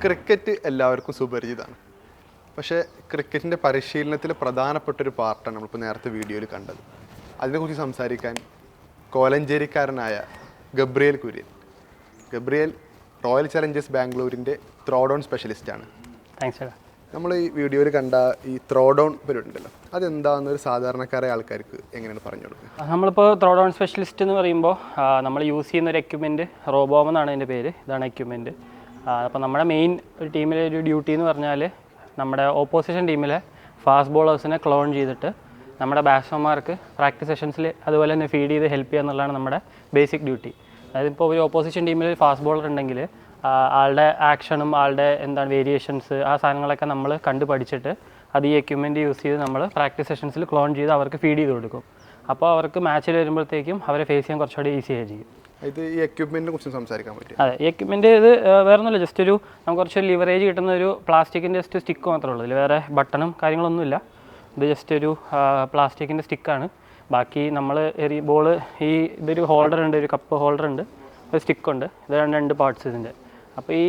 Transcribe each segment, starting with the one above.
Cricket എല്ലാവർക്കും സുപരിചിതമാണ്. പക്ഷേ ക്രിക്കറ്റിൻ്റെ പരിശീലനത്തിൽ പ്രധാനപ്പെട്ടൊരു പാർട്ടാണ് നമ്മളിപ്പോൾ നേരത്തെ വീഡിയോയിൽ കണ്ടത്. അതിനെക്കുറിച്ച് സംസാരിക്കാൻ കോലഞ്ചേരിക്കാരനായ Gabriel Kurian. Gabriel Royal Challengers ബാംഗ്ലൂരിൻ്റെ ത്രോ ഡൗൺ സ്പെഷ്യലിസ്റ്റാണ്. നമ്മൾ ഈ വീഡിയോയിൽ കണ്ട ഈ ത്രോ ഡൗൺ പരിപാടി ഉണ്ടല്ലോ, അതെന്താണെന്നൊരു സാധാരണക്കാരായ ആൾക്കാർക്ക് എങ്ങനെയാണ് പറഞ്ഞു കൊടുക്കുക? നമ്മളിപ്പോൾ ത്രോ ഡൗൺ സ്പെഷ്യലിസ്റ്റ് എന്ന് പറയുമ്പോൾ നമ്മൾ യൂസ് ചെയ്യുന്ന ഒരു എക്യുപ്മെൻറ്റ് റോബോം എന്നാണ് അതിൻ്റെ പേര്. ഇതാണ് എക്യുപ്മെൻറ്റ്. അപ്പോൾ നമ്മുടെ മെയിൻ ഒരു ടീമിലെ ഒരു ഡ്യൂട്ടി എന്ന് പറഞ്ഞാൽ നമ്മുടെ ഓപ്പോസിഷൻ ടീമിലെ ഫാസ്റ്റ് ബോളേഴ്സിനെ ക്ലോൺ ചെയ്തിട്ട് നമ്മുടെ ബാറ്റ്സ്മാൻമാർക്ക് പ്രാക്ടീസ് സെഷൻസിൽ അതുപോലെ തന്നെ ഫീഡ് ചെയ്ത് ഹെൽപ്പ് ചെയ്യുക എന്നുള്ളതാണ് നമ്മുടെ ബേസിക് ഡ്യൂട്ടി. അതായത് ഇപ്പോൾ ഒരു ഓപ്പോസിഷൻ ടീമിൽ ഫാസ്റ്റ് ബോളർ ഉണ്ടെങ്കിൽ ആളുടെ ആക്ഷനും ആളുടെ എന്താണ് വേരിയേഷൻസ് ആ സാധനങ്ങളൊക്കെ നമ്മൾ കണ്ടു പഠിച്ചിട്ട് അത് ഈ എക്യുപ്മെൻറ്റ് യൂസ് ചെയ്ത് നമ്മൾ പ്രാക്ടീസ് സെഷൻസിൽ ക്ലോൺ ചെയ്ത് അവർക്ക് ഫീഡ് ചെയ്ത് കൊടുക്കും. അപ്പോൾ അവർക്ക് മാച്ചിൽ വരുമ്പോഴത്തേക്കും അവരെ ഫേസ് ചെയ്യാൻ കുറച്ചുകൂടി ഈസി ആയിരിക്കും. ഇത് ഈ എക്യുപ്മെൻറ്റിനെ കുറിച്ച് സംസാരിക്കാൻ പറ്റും. അതെ, ഈ എക്യുപ്മെൻറ്റ് ഇത് വേറെ ഒന്നുമില്ല, ജസ്റ്റ് ഒരു നമുക്ക് കുറച്ച് ലിവറേജ് കിട്ടുന്ന ഒരു പ്ലാസ്റ്റിക്കിൻ്റെ ജസ്റ്റ് സ്റ്റിക്ക് മാത്രമേ ഉള്ളൂ. ഇതിൽ വേറെ ബട്ടണും കാര്യങ്ങളൊന്നുമില്ല. ഇത് ജസ്റ്റ് ഒരു പ്ലാസ്റ്റിക്കിൻ്റെ സ്റ്റിക്കാണ്. ബാക്കി നമ്മൾ ബോള് ഇതൊരു ഹോൾഡർ ഉണ്ട്, ഒരു കപ്പ് ഹോൾഡർ ഉണ്ട്, ഒരു സ്റ്റിക്കുണ്ട്. ഇതാണ് രണ്ട് പാർട്സ് ഇതിൻ്റെ. അപ്പോൾ ഈ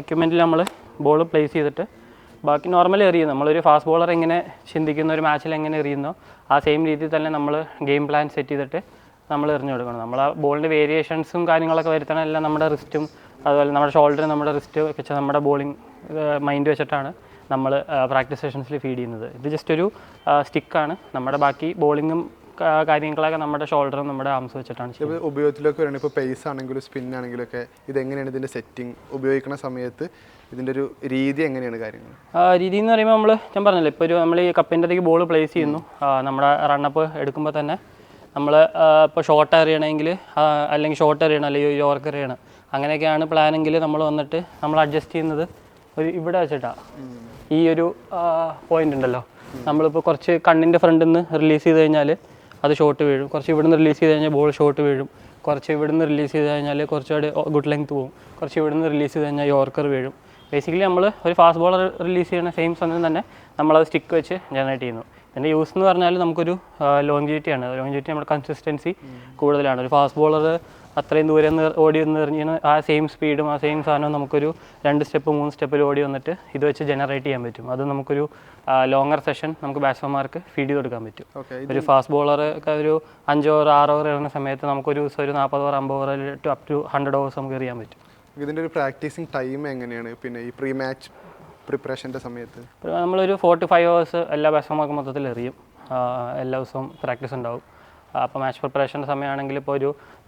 എക്യുപ്മെൻറ്റിൽ നമ്മൾ ബോൾ പ്ലേസ് ചെയ്തിട്ട് ബാക്കി നോർമലി എറിയുന്നു. നമ്മളൊരു ഫാസ്റ്റ് ബോളർ എങ്ങനെ ചിന്തിക്കുന്ന ഒരു മാച്ചിൽ എങ്ങനെ എറിയുന്നോ ആ സെയിം രീതിയിൽ തന്നെ നമ്മൾ ഗെയിം പ്ലാൻ സെറ്റ് ചെയ്തിട്ട് നമ്മൾ എറിഞ്ഞു കൊടുക്കണം. നമ്മൾ ആ ബോളിൻ്റെ വേരിയേഷൻസും കാര്യങ്ങളൊക്കെ വരുത്തണം എല്ലാം നമ്മുടെ റിസ്റ്റും അതുപോലെ നമ്മുടെ ഷോൾഡർ നമ്മുടെ റിസ്റ്റ് വെച്ച് നമ്മുടെ ബോളിംഗ് മൈൻഡ് വെച്ചിട്ടാണ് നമ്മൾ പ്രാക്ടീസ് സെഷൻസിൽ ഫീഡ് ചെയ്യുന്നത്. ഇത് ജസ്റ്റ് ഒരു സ്റ്റിക്കാണ്. നമ്മുടെ ബാക്കി ബോളിങ്ങും കാര്യങ്ങളൊക്കെ നമ്മുടെ ഷോൾഡറും നമ്മുടെ ആംസ് വെച്ചിട്ടാണ് ചെയ്യുന്നത്. ഉപയോഗത്തിലൊക്കെ വരണം. ഇപ്പോൾ പേസ് ആണെങ്കിലും സ്പിൻ ആണെങ്കിലൊക്കെ ഇതെങ്ങനെയാണ് ഇതിൻ്റെ സെറ്റിംഗ് ഉപയോഗിക്കുന്ന സമയത്ത് ഇതിൻ്റെ ഒരു രീതി എങ്ങനെയാണ് കാര്യങ്ങൾ? രീതി എന്ന് പറയുമ്പോൾ ഞാൻ പറഞ്ഞല്ലോ, ഇപ്പോൾ നമ്മൾ ഈ കപ്പിൻ്റെ അകത്തേക്ക് ബോൾ പ്ലേസ് ചെയ്യുന്നു. നമ്മുടെ റണ്ണപ്പ് എടുക്കുമ്പോൾ തന്നെ നമ്മൾ ഇപ്പോൾ ഷോർട്ട് എറിയണമെങ്കിൽ അല്ലെങ്കിൽ ഷോർട്ട് എറിയണം അല്ലെങ്കിൽ യോർക്ക് എറിയണം അങ്ങനെയൊക്കെയാണ് പ്ലാനെങ്കിൽ നമ്മൾ വന്നിട്ട് നമ്മൾ അഡ്ജസ്റ്റ് ചെയ്യുന്നത് ഒരു ഇവിടെ വെച്ചിട്ടാണ്. ഈ ഒരു പോയിൻ്റ് ഉണ്ടല്ലോ, നമ്മളിപ്പോൾ കുറച്ച് കണ്ണിൻ്റെ ഫ്രണ്ടിൽ നിന്ന് റിലീസ് ചെയ്ത് കഴിഞ്ഞാൽ അത് ഷോട്ട് വീഴും. കുറച്ച് ഇവിടെ നിന്ന് റിലീസ് ചെയ്ത് കഴിഞ്ഞാൽ ബോൾ ഷോട്ട് വീഴും. കുറച്ച് ഇവിടെ നിന്ന് റിലീസ് ചെയ്ത് കഴിഞ്ഞാൽ കുറച്ചുകൂടി ഗുഡ് ലെങ്ത് പോകും. കുറച്ച് ഇവിടെ നിന്ന് റിലീസ് ചെയ്ത് കഴിഞ്ഞാൽ യോർക്കർ വീഴും. ബേസിക്കലി നമ്മൾ ഒരു ഫാസ്റ്റ് ബോളർ റിലീസ് ചെയ്യുന്ന സെയിം സമയം തന്നെ നമ്മളത് സ്റ്റിക്ക് വെച്ച് ജനറേറ്റ് ചെയ്യുന്നു. ഇതിൻ്റെ യൂസ് എന്ന് പറഞ്ഞാൽ നമുക്കൊരു ലോങ്ജിവിറ്റിയാണ്. ലോങ്ജിവിറ്റി നമ്മുടെ കൺസിസ്റ്റൻസി കൂടുതലാണ്. ഒരു ഫാസ്റ്റ് ബോളർ അത്രയും ദൂരം ഓടി വന്ന് എറിഞ്ഞ് ആ സെയിം സ്പീഡും ആ സെയിം സാധനവും നമുക്കൊരു 2 സ്റ്റെപ്പ് 3 സ്റ്റെപ്പിൽ ഓടി വന്നിട്ട് ഇത് വെച്ച് ജനറേറ്റ് ചെയ്യാൻ പറ്റും. അത് നമുക്കൊരു ലോങ്ങർ സെഷൻ നമുക്ക് ബാറ്റ്സ്മാൻമാർക്ക് ഫീഡ് ചെയ്ത് കൊടുക്കാൻ പറ്റും. ഒരു ഫാസ്റ്റ് ബോളർ ഒരു 5 ഓവർ 6 ഓവർ എറിയുന്ന സമയത്ത് നമുക്കൊരു ദിവസം ഒരു 40 over 50 over up to 100 overs നമുക്ക് എറിയാൻ പറ്റും. ഇതിൻ്റെ ഒരു പ്രാക്ടീസിങ് ടൈം എങ്ങനെയാണ്? പിന്നെ ഈ പ്രീ മാച്ച് പ്രിപ്പറേഷൻ്റെ സമയത്ത് നമ്മളൊരു 4 to 5 hours എല്ലാ ബാറ്റ്സ്മാൻമാർക്കും മൊത്തത്തിൽ എറിയും. എല്ലാ ദിവസവും പ്രാക്ടീസ് ഉണ്ടാവും. അപ്പോൾ മാച്ച് പ്രിപ്പറേഷൻ്റെ സമയമാണെങ്കിൽ ഇപ്പോൾ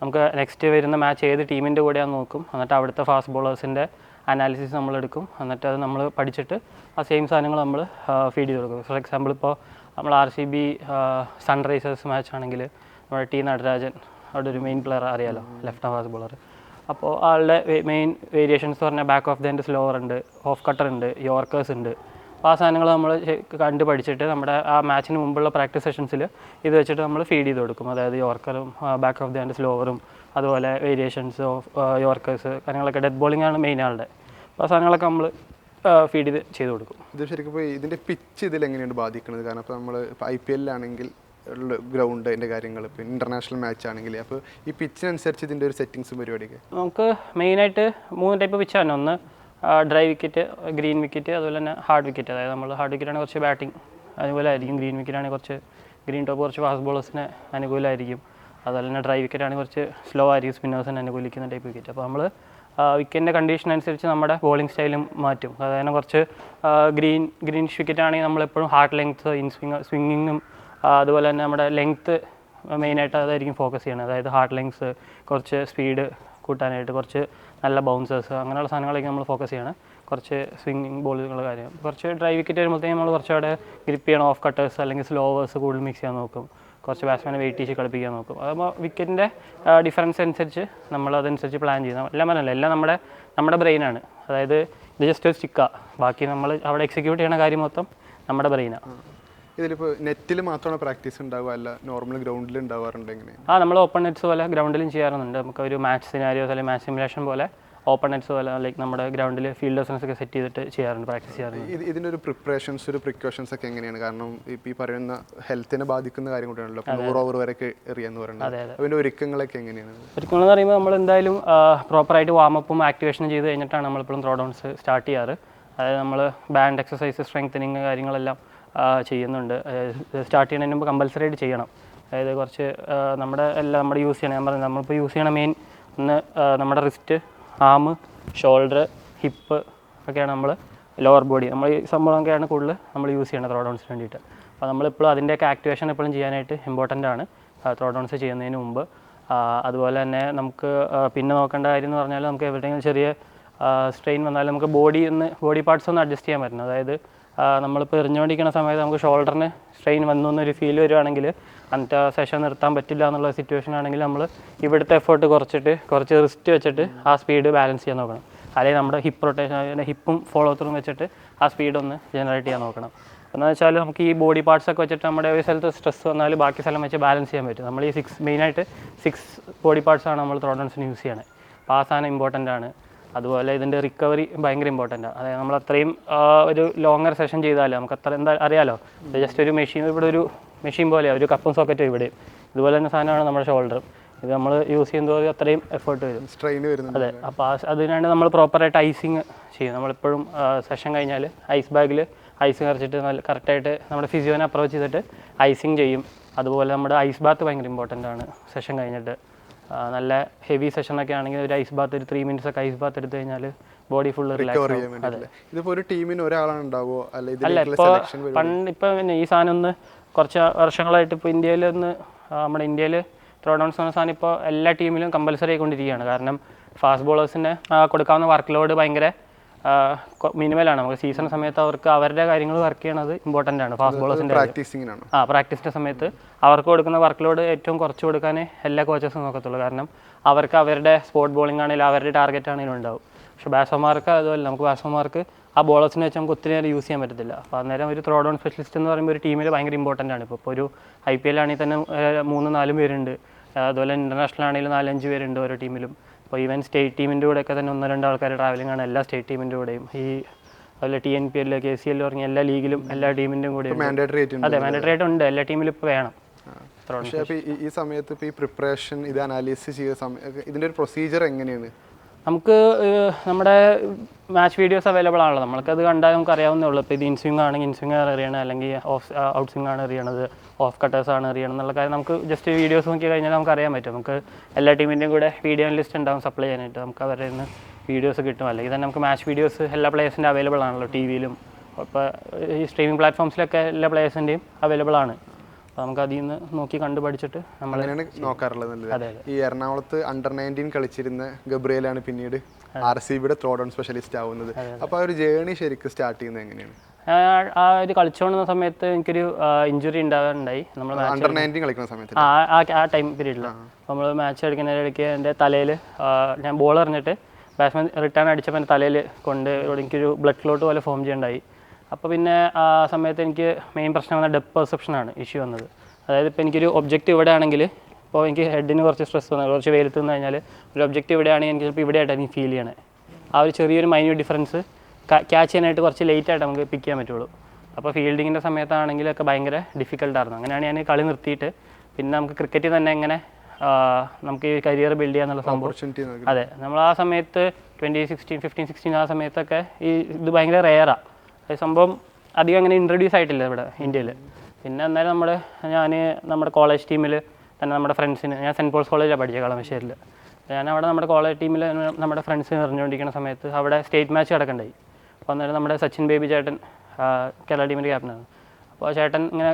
നമുക്ക് നെക്സ്റ്റ് വരുന്ന മാച്ച് ഏത് ടീമിൻ്റെ കൂടെയാണെന്ന് നോക്കും. എന്നിട്ട് അവിടുത്തെ ഫാസ്റ്റ് ബോളേഴ്സിൻ്റെ അനാലിസിസ് നമ്മളെടുക്കും. എന്നിട്ട് അത് നമ്മൾ പഠിച്ചിട്ട് ആ സെയിം സാധനങ്ങൾ നമ്മൾ ഫീഡ് ചെയ്ത് കൊടുക്കും. ഫോർ എക്സാമ്പിൾ ഇപ്പോൾ നമ്മൾ RCB സൺറൈസേഴ്സ് മാച്ച് ആണെങ്കിൽ നമ്മുടെ T നടരാജൻ അവിടെ ഒരു മെയിൻ പ്ലെയർ അറിയാലോ, ലെഫ്റ്റ് ഫാസ്റ്റ് ബോളർ. അപ്പോൾ ആളുടെ മെയിൻ വേരിയേഷൻസ് പറഞ്ഞാൽ back of the hand slower ഉണ്ട്, ഓഫ് കട്ടർ ഉണ്ട്, യോർക്കേഴ്സ് ഉണ്ട്. അപ്പോൾ ആ സാധനങ്ങൾ നമ്മൾ കണ്ട് പഠിച്ചിട്ട് നമ്മുടെ ആ മാച്ചിന് മുമ്പുള്ള പ്രാക്ടീസ് സെഷൻസിൽ ഇത് വെച്ചിട്ട് നമ്മൾ ഫീഡ് ചെയ്ത് കൊടുക്കും. അതായത് യോർക്കറും ബാക്ക് ഓഫ് ദി ഹാൻഡ് സ്ലോവറും അതുപോലെ വേരിയേഷൻസ് ഓഫ് യോർക്കേഴ്സ് കാര്യങ്ങളൊക്കെ ഡെഡ് ബോളിംഗ് ആണ് മെയിൻ ആളുടെ. അപ്പോൾ ആ സാധനങ്ങളൊക്കെ നമ്മൾ ഫീഡ് ചെയ്ത് കൊടുക്കും. ഇത് ശരിക്കും ഇപ്പോൾ ഇതിൻ്റെ പിച്ച് ഇതിലെങ്ങനെയാണ് ബാധിക്കുന്നത്? കാരണം ഇപ്പോൾ നമ്മൾ ഇപ്പോൾ IPL ആണെങ്കിൽ ഗ്രൗണ്ട് അതിൻ്റെ കാര്യങ്ങൾ, ഇപ്പോൾ ഇൻ്റർനാഷണൽ മാച്ച് ആണെങ്കിൽ അപ്പോൾ ഈ പിച്ചിനനുസരിച്ച് ഇതിൻ്റെ ഒരു സെറ്റിങ്സും പരിപാടിയൊക്കെ നമുക്ക് മെയിനായിട്ട് 3 ടൈപ്പ് പിച്ചാണ്. ഒന്ന് ഡ്രൈ വിക്കറ്റ്, ഗ്രീൻ വിക്കറ്റ്, അതുപോലെ തന്നെ ഹാർഡ് വിക്കറ്റ്. അതായത് നമ്മൾ ഹാർഡ് വിക്കറ്റാണെങ്കിൽ കുറച്ച് ബാറ്റിംഗ് അനുകൂലമായിരിക്കും. ഗ്രീൻ വിക്കറ്റാണെങ്കിൽ കുറച്ച് ഗ്രീൻ ടോപ്പ് കുറച്ച് ഫാസ്റ്റ് ബോളേഴ്സിന് അനുകൂലമായിരിക്കും. അതുപോലെ തന്നെ ഡ്രൈ വിക്കറ്റാണെങ്കിൽ കുറച്ച് സ്ലോ ആയിരിക്കും, സ്പിന്നേഴ്സിനെ അനുകൂലിക്കുന്ന ടൈപ്പ് വിക്കറ്റ്. അപ്പോൾ നമ്മൾ വിക്കറ്റിൻ്റെ കണ്ടീഷൻ അനുസരിച്ച് നമ്മുടെ ബോളിംഗ് സ്റ്റൈലും മാറ്റും. അതായത് കുറച്ച് ഗ്രീനിഷ് വിക്കറ്റ് ആണെങ്കിൽ നമ്മളെപ്പോഴും ഹാർഡ് ലെങ്ത്ത് സ്വിങ്ങിങ്ങും അതുപോലെ തന്നെ നമ്മുടെ ലെങ്ത്ത് മെയിനായിട്ട് അതായിരിക്കും ഫോക്കസ് ചെയ്യണം. അതായത് ഹാർഡ് ലെങ്ത്സ്, കുറച്ച് സ്പീഡ് കൂട്ടാനായിട്ട് കുറച്ച് നല്ല ബൗൺസേഴ്സ് അങ്ങനെയുള്ള സാധനങ്ങളൊക്കെ നമ്മൾ ഫോക്കസ് ചെയ്യണം. കുറച്ച് സ്വിങ്ങിങ് ബോളുകളുടെ കാര്യം. കുറച്ച് ഡ്രൈ വിക്കറ്റ് വരുമ്പോഴത്തേക്കും നമ്മൾ കുറച്ചുകൂടെ ഗ്രിപ്പ് ചെയ്യണം. ഓഫ് കട്ടേഴ്സ് അല്ലെങ്കിൽ സ്ലോവേഴ്സ് കൂടുതൽ മിക്സ് ചെയ്യാൻ നോക്കും. കുറച്ച് ബാറ്റ്സ്മാനെ വെയിറ്റ് ചെയ്ത് കളിപ്പിക്കാൻ നോക്കും. അപ്പോൾ വിക്കറ്റിൻ്റെ ഡിഫറൻസ് അനുസരിച്ച് നമ്മൾ അതനുസരിച്ച് പ്ലാൻ ചെയ്യുന്നത്. എല്ലാം പറഞ്ഞല്ലോ, എല്ലാം നമ്മുടെ ബ്രെയിനാണ്. അതായത് ഇത് ജസ്റ്റ് ഒരു സ്റ്റിക്കാണ്. ബാക്കി നമ്മൾ അവിടെ എക്സിക്യൂട്ട് ചെയ്യുന്ന കാര്യം മൊത്തം നമ്മുടെ ബ്രെയിനാണ്. ഇതിലിപ്പോൾ നെറ്റിൽ മാത്രമാണ് പ്രാക്ടീസ് ഉണ്ടാവുക, അല്ല നോർമൽ ഗ്രൗണ്ടിൽ ഉണ്ടാവാറുണ്ട്? എങ്ങനെ? നമ്മൾ ഓപ്പൺ നെറ്റ്സ് പോലെ ഗ്രൗണ്ടിലും ചെയ്യാറുണ്ട്. നമുക്ക് ഒരു മാച്ച് സിനാരിയോസ് അല്ലെങ്കിൽ മാച്ച് സിമുലേഷൻ പോലെ ഓപ്പൺ നെറ്റ്സ് പോലെ ലൈക്ക് നമ്മുടെ ഗ്രൗണ്ടിൽ ഫീൽഡ് റെസണൻസ് ഒക്കെ സെറ്റ് ചെയ്തിട്ട് ചെയ്യാറുണ്ട്, പ്രാക്ടീസ് ചെയ്യാറുണ്ട്. ഇതിൻ്റെ ഒരു പ്രിപ്പറേഷൻസ് ഒരു പ്രിക്കോഷൻസ് ഒക്കെ എങ്ങനെയാണ്? കാരണം ഇപ്പോൾ ഈ പറയുന്ന ഹെൽത്തിനെ ബാധിക്കുന്ന കാര്യം കൂടെയാണല്ലോ, 100 ഓവർ വരെയൊക്കെ എറിയാന്ന് പറയുന്നത്. അതിൻ്റെ ഒരുക്കങ്ങളൊക്കെ എങ്ങനെയാണ്? ഒരുക്കങ്ങൾ എന്ന് പറയുമ്പോൾ നമ്മൾ എന്തായാലും പ്രോപ്പറായിട്ട് വാമപ്പും ആക്ടിവേഷനും ചെയ്ത് കഴിഞ്ഞിട്ടാണ് നമ്മളിപ്പോഴും ത്രോ ഡൗൺസ് സ്റ്റാർട്ട് ചെയ്യാറ്. അതായത് നമ്മൾ ബാൻഡ് എക്സസൈസ്, സ്ട്രെങ്തനിങ് കാര്യങ്ങളെല്ലാം ചെയ്യുന്നുണ്ട്. സ്റ്റാർട്ട് ചെയ്യുന്നതിന് മുമ്പ് കമ്പൽസറി ആയിട്ട് ചെയ്യണം. അതായത് കുറച്ച് നമ്മുടെ യൂസ് ചെയ്യണം, ഞാൻ പറഞ്ഞത് നമ്മളിപ്പോൾ യൂസ് ചെയ്യണ മെയിൻ ഒന്ന് നമ്മുടെ റിസ്റ്റ്, ആം, ഷോൾഡർ, ഹിപ്പ് ഒക്കെയാണ് നമ്മൾ ലോവർ ബോഡി, നമ്മൾ ഈ സംഭവമൊക്കെയാണ് കൂടുതൽ നമ്മൾ യൂസ് ചെയ്യണത് ത്രോ ഡൗൺസിന് വേണ്ടിയിട്ട്. അപ്പോൾ നമ്മളിപ്പോഴും അതിൻ്റെയൊക്കെ ആക്ടിവേഷൻ എപ്പോഴും ചെയ്യാനായിട്ട് ഇമ്പോർട്ടൻ്റ് ആണ് ത്രോ ഡൗൺസ് ചെയ്യുന്നതിന് മുമ്പ്. അതുപോലെ തന്നെ നമുക്ക് പിന്നെ നോക്കേണ്ട കാര്യം എന്ന് പറഞ്ഞാൽ നമുക്ക് എവിടെയെങ്കിലും ചെറിയ സ്ട്രെയിൻ വന്നാൽ നമുക്ക് ബോഡി പാർട്സ് ഒന്ന് അഡ്ജസ്റ്റ് ചെയ്യാൻ പറ്റണം. അതായത് നമ്മളിപ്പോൾ എറിഞ്ഞുകൊണ്ടിരിക്കുന്ന സമയത്ത് നമുക്ക് ഷോൾഡറിന് സ്ട്രെയിൻ വന്നു എന്നൊരു ഫീൽ വരുവാണെങ്കിൽ എന്നിട്ട് സെഷൻ നിർത്താൻ പറ്റില്ല എന്നുള്ള സിറ്റുവേഷൻ ആണെങ്കിൽ നമ്മൾ ഇവിടുത്തെ എഫേർട്ട് കുറച്ച് റിസ്റ്റ് വെച്ചിട്ട് ആ സ്പീഡ് ബാലൻസ് ചെയ്യാൻ നോക്കണം. അല്ലെങ്കിൽ നമ്മുടെ ഹിപ്പ് റൊട്ടേഷൻ, ഹിപ്പും ഫോളോ ത്രൂം വെച്ചിട്ട് ആ സ്പീഡ് ഒന്ന് ജനറേറ്റ് ചെയ്യാൻ നോക്കണം. എന്ന് വെച്ചാൽ നമുക്ക് ഈ ബോഡി പാർട്സ് ഒക്കെ വെച്ചിട്ട് നമ്മുടെ ഒരു സ്ഥലത്ത് സ്ട്രെസ് വന്നാൽ ബാക്കി സ്ഥലം വെച്ച് ബാലൻസ് ചെയ്യാൻ പറ്റും. നമ്മൾ ഈ മെയിനായിട്ട് 6 ബോഡി പാർട്സാണ് നമ്മൾ ത്രോ ഡൗൺസിന് യൂസ് ചെയ്യണത്. അപ്പോൾ ആ സാധനം ഇമ്പോർട്ടൻ്റ് ആണ്. അതുപോലെ ഇതിൻ്റെ റിക്കവറി ഭയങ്കര ഇമ്പോർട്ടൻ്റ് ആണ്. അതായത് നമ്മൾ അത്രയും ഒരു ലോങ്ങർ സെഷൻ ചെയ്താൽ നമുക്ക് അത്ര എന്താ അറിയാലോ, ജസ്റ്റ് ഒരു മെഷീൻ, ഇവിടെ ഒരു മെഷീൻ പോലെയാണ്, ഒരു കപ്പും സോക്കറ്റും ഇവിടെ ഇതുപോലെ തന്നെ സാധനമാണ് നമ്മുടെ ഷോൾഡറും. ഇത് നമ്മൾ യൂസ് ചെയ്യുമ്പോൾ അത്രയും എഫേർട്ട് വരും, സ്ട്രെയിൻ വരുന്നത്. അതെ. അപ്പോൾ അതിനാണ് നമ്മൾ പ്രോപ്പറായിട്ട് ഐസിങ് ചെയ്യും. നമ്മളെപ്പോഴും സെഷൻ കഴിഞ്ഞാൽ ഐസ് ബാഗിൽ ഐസ് നിറച്ചിട്ട് നല്ല കറക്റ്റായിട്ട് നമ്മുടെ ഫിസിയോനെ അപ്രോച്ച് ചെയ്തിട്ട് ഐസിങ് ചെയ്യും. അതുപോലെ നമ്മുടെ ഐസ് ബാത്ത് ഭയങ്കര ഇമ്പോർട്ടൻ്റ് ആണ് സെഷൻ കഴിഞ്ഞിട്ട്. നല്ല ഹെവി സെഷനൊക്കെ ആണെങ്കിൽ ഒരു ഐസ് ബാത്ത്, ഒരു 3 മിനിറ്റ്സ് ഒക്കെ ഐസ് ബാത്ത് എടുത്തു കഴിഞ്ഞാൽ ബോഡി ഫുള്ള് റിലാക്സ് ആവും. ഇതിപ്പോൾ ഒരു ടീമിന് ഒരാളാണ് ഉണ്ടാവുമോ? അല്ല, ഇപ്പോൾ ഇപ്പം ഈ സാധനം ഒന്ന് കുറച്ച് വർഷങ്ങളായിട്ട് ഇപ്പോൾ നമ്മുടെ ഇന്ത്യയിൽ ത്രോ ഡൗൺസ് എന്ന സാധനം ഇപ്പോൾ എല്ലാ ടീമിലും കമ്പൽസറി ആയിക്കൊണ്ടിരിക്കുകയാണ്. കാരണം ഫാസ്റ്റ് ബോളേഴ്സിന് കൊടുക്കാവുന്ന വർക്ക് ലോഡ് ഭയങ്കര മിനിമലാണ്. നമുക്ക് സീസൺ സമയത്ത് അവർക്ക് അവരുടെ കാര്യങ്ങൾ വർക്ക് ചെയ്യണത് ഇമ്പോർട്ടൻ്റ് ആണ്. ഫാസ്റ്റ് ബോളേഴ്സിൻ്റെ പ്രാക്ടീസിൻ്റെ സമയത്ത് അവർക്ക് കൊടുക്കുന്ന വർക്ക് ലോഡ് ഏറ്റവും കുറച്ച് കൊടുക്കാനേ എല്ലാ കോച്ചസും നോക്കത്തുള്ളൂ. കാരണം അവർക്ക് അവരുടെ സ്പോട്ട് ബോളിംഗ് ആണെങ്കിലും അവരുടെ ടാർഗറ്റ് ആണെങ്കിലും ഉണ്ടാവും. പക്ഷേ ബാറ്റ്സ്മാർക്ക് അതുപോലെ നമുക്ക് ബാറ്റ്സ്മാർക്ക് ആ ബോളേഴ്സിനെ വെച്ച് നമുക്ക് ഒത്തിരി നേരം യൂസ് ചെയ്യാൻ പറ്റത്തില്ല. അപ്പോൾ അന്നേരം ഒരു ത്രോ ഡൗൺ സ്പെഷ്യലിസ്റ്റ് എന്ന് പറയുമ്പോൾ ഒരു ടീമിൽ ഭയങ്കര ഇമ്പോർട്ടൻ്റ് ആണ്. ഇപ്പോൾ ഒരു IPL ആണെങ്കിൽ തന്നെ 3-4 പേരുണ്ട്. അതുപോലെ ഇൻ്റർനാഷണൽ ആണെങ്കിലും 4-5 പേരുണ്ട് ഓരോ ടീമിലും. അപ്പോൾ ഈവൻ സ്റ്റേറ്റ് ടീമിൻ്റെ കൂടെയൊക്കെ തന്നെ 1-2 ആൾക്കാർ ട്രാവലിംഗ് ആണ് എല്ലാ സ്റ്റേറ്റ് ടീമിൻ്റെ കൂടെയും. ഈ അതുപോലെ TNPL, KCL തുടങ്ങിയ എല്ലാ ലീഗിലും എല്ലാ ടീമിൻ്റെയും കൂടെ അതെ മാൻഡേറ്ററി ആയിട്ട് ഉണ്ട്, എല്ലാ ടീമിലും ഇപ്പോൾ വേണം. പക്ഷേ അപ്പോൾ ഈ സമയത്ത് ഇപ്പോൾ ഈ പ്രിപ്പറേഷൻ, ഇത് അനാലിസിസ് ചെയ്ത ഇതിൻ്റെ ഒരു പ്രൊസീജിയർ എങ്ങനെയാണ്? നമുക്ക് നമ്മുടെ മാച്ച് വീഡിയോസ് അവൈലബിൾ ആണല്ലോ, നമ്മൾക്കത് കണ്ടാൽ നമുക്ക് അറിയാവുന്നേ ഉള്ളൂ. ഇപ്പോൾ ഇത് ഇൻസ്വിംഗ് ആണെങ്കിൽ ഇൻസ്വിംഗ് ആണ് എറിയണത്, അല്ലെങ്കിൽ ഔട്ട് സ്വിംഗ് ആണ് എറിയണത്, ഓഫ് കട്ടേഴ്സ് ആണ് എറിയണം എന്നുള്ള കാര്യം നമുക്ക് ജസ്റ്റ് വീഡിയോസ് നോക്കി കഴിഞ്ഞാൽ നമുക്ക് അറിയാൻ പറ്റും. നമുക്ക് എല്ലാ ടീമിൻ്റെയും കൂടെ വീഡിയോ ലിസ്റ്റ് ഉണ്ടാവും സപ്ലൈ ചെയ്യാനായിട്ട്, നമുക്ക് അവരുടെ നിന്ന് വീഡിയോസ് കിട്ടും. അല്ലെങ്കിൽ തന്നെ നമുക്ക് മാച്ച് വീഡിയോസ് എല്ലാ പ്ലേയേഴ്സിൻ്റെ അവൈലബിൾ ആണല്ലോ, TV-ലും ഇപ്പോൾ ഈ സ്ട്രീമിംഗ് പ്ലാറ്റ്ഫോംസിലൊക്കെ എല്ലാ പ്ലേയേഴ്സിൻ്റെയും അവൈലബിൾ ആണ്. അപ്പോൾ നമുക്ക് അതിൽ നിന്ന് നോക്കി കണ്ടു പഠിച്ചിട്ട് നമ്മൾ നോക്കാറുള്ളത്. ഈ എറണാകുളത്ത് അണ്ടർ-19 കളിച്ചിരുന്ന ഗബ്രിയേലാണ് പിന്നീട് RCBയുടെ ത്രോ ഡൗൺ സ്പെഷ്യലിസ്റ്റ് ആവുന്നത്. അപ്പോൾ ആ ഒരു ജേർണി ശരിക്കും സ്റ്റാർട്ട് ചെയ്യുന്നത് എങ്ങനെയാണ്? ആ ഒരു കളിച്ചുകൊണ്ടിരുന്ന സമയത്ത് എനിക്കൊരു ഇഞ്ചുറി ഉണ്ടാവാറുണ്ടായി. നമ്മൾ അണ്ടർ-19 കളിക്കുന്ന സമയത്ത് ആ ടൈം പീരീഡിൽ നമ്മൾ മാച്ച് കളിക്കുന്നതിനിടയ്ക്ക് എൻ്റെ തലയിൽ ഞാൻ ബോൾ എറിഞ്ഞിട്ട് ബാറ്റ്സ്മാൻ റിട്ടേൺ അടിച്ചപ്പോൾ എൻ്റെ തലയിൽ കൊണ്ട് എനിക്കൊരു ബ്ലഡ് ക്ലോട്ട് പോലെ ഫോം ചെയ്യണ്ടായി. അപ്പോൾ പിന്നെ ആ സമയത്ത് എനിക്ക് മെയിൻ പ്രശ്നം വന്ന ഡെപ്ത് പെർസെപ്ഷനാണ് ഇഷ്യൂ വന്നത്. അതായത് ഇപ്പോൾ എനിക്കൊരു ഒബ്ജക്റ്റ് ഇവിടെ ആണെങ്കിൽ, ഇപ്പോൾ എനിക്ക് ഹെഡിന് കുറച്ച് സ്ട്രെസ് വന്നാൽ, കുറച്ച് വെയിലത്ത് നിന്ന് കഴിഞ്ഞാൽ ഒരു ഒബ്ജക്റ്റ് ഇവിടെയാണെങ്കിൽ എനിക്ക് ചിലപ്പോൾ ഇവിടെയായിട്ടാണ് എനിക്ക് ഫീൽ ചെയ്യണേ. ആ ഒരു ചെറിയൊരു മൈന്യൂട്ട് ഡിഫറൻസ് ക്യാച്ച് ചെയ്യാനായിട്ട് കുറച്ച് ലേറ്റായിട്ട് നമുക്ക് പിക്ക് ചെയ്യാൻ പറ്റുള്ളൂ. അപ്പോൾ ഫീൽഡിങ്ങിൻ്റെ സമയത്താണെങ്കിലൊക്കെ ഭയങ്കര ഡിഫിക്കൽട്ടായിരുന്നു. അങ്ങനെയാണ് ഞാൻ കളി നിർത്തിയിട്ട് പിന്നെ നമുക്ക് ക്രിക്കറ്റിൽ തന്നെ എങ്ങനെ നമുക്ക് ഈ കരിയർ ബിൽഡ് ചെയ്യാന്നുള്ള സംഭവം. അതെ, നമ്മൾ ആ സമയത്ത് 2015-16 ആ സമയത്തൊക്കെ ഇത് ഭയങ്കര റെയറാണ്. സംഭവം അധികം അങ്ങനെ ഇൻട്രൊഡ്യൂസ് ആയിട്ടില്ല ഇവിടെ ഇന്ത്യയിൽ. പിന്നെ അന്നേരം നമ്മുടെ കോളേജ് ടീമിൽ തന്നെ നമ്മുടെ ഫ്രണ്ട്സിന്, ഞാൻ സെൻറ്റ് പോൾസ് കോളേജിലാണ് പഠിച്ചത് കളമശ്ശേരിയിൽ. ഞാൻ അവിടെ നമ്മുടെ കോളേജ് ടീമിൽ നമ്മുടെ ഫ്രണ്ട്സിന് എറിഞ്ഞുകൊണ്ടിരിക്കുന്ന സമയത്ത് അവിടെ സ്റ്റേറ്റ് മാച്ച് കിടക്കണ്ടായി. അപ്പോൾ അന്നേരം നമ്മുടെ സച്ചിൻ ബേബി ചേട്ടൻ കേരള ടീമിൻ്റെ ക്യാപ്റ്റനാണ്. അപ്പോൾ ചേട്ടൻ ഇങ്ങനെ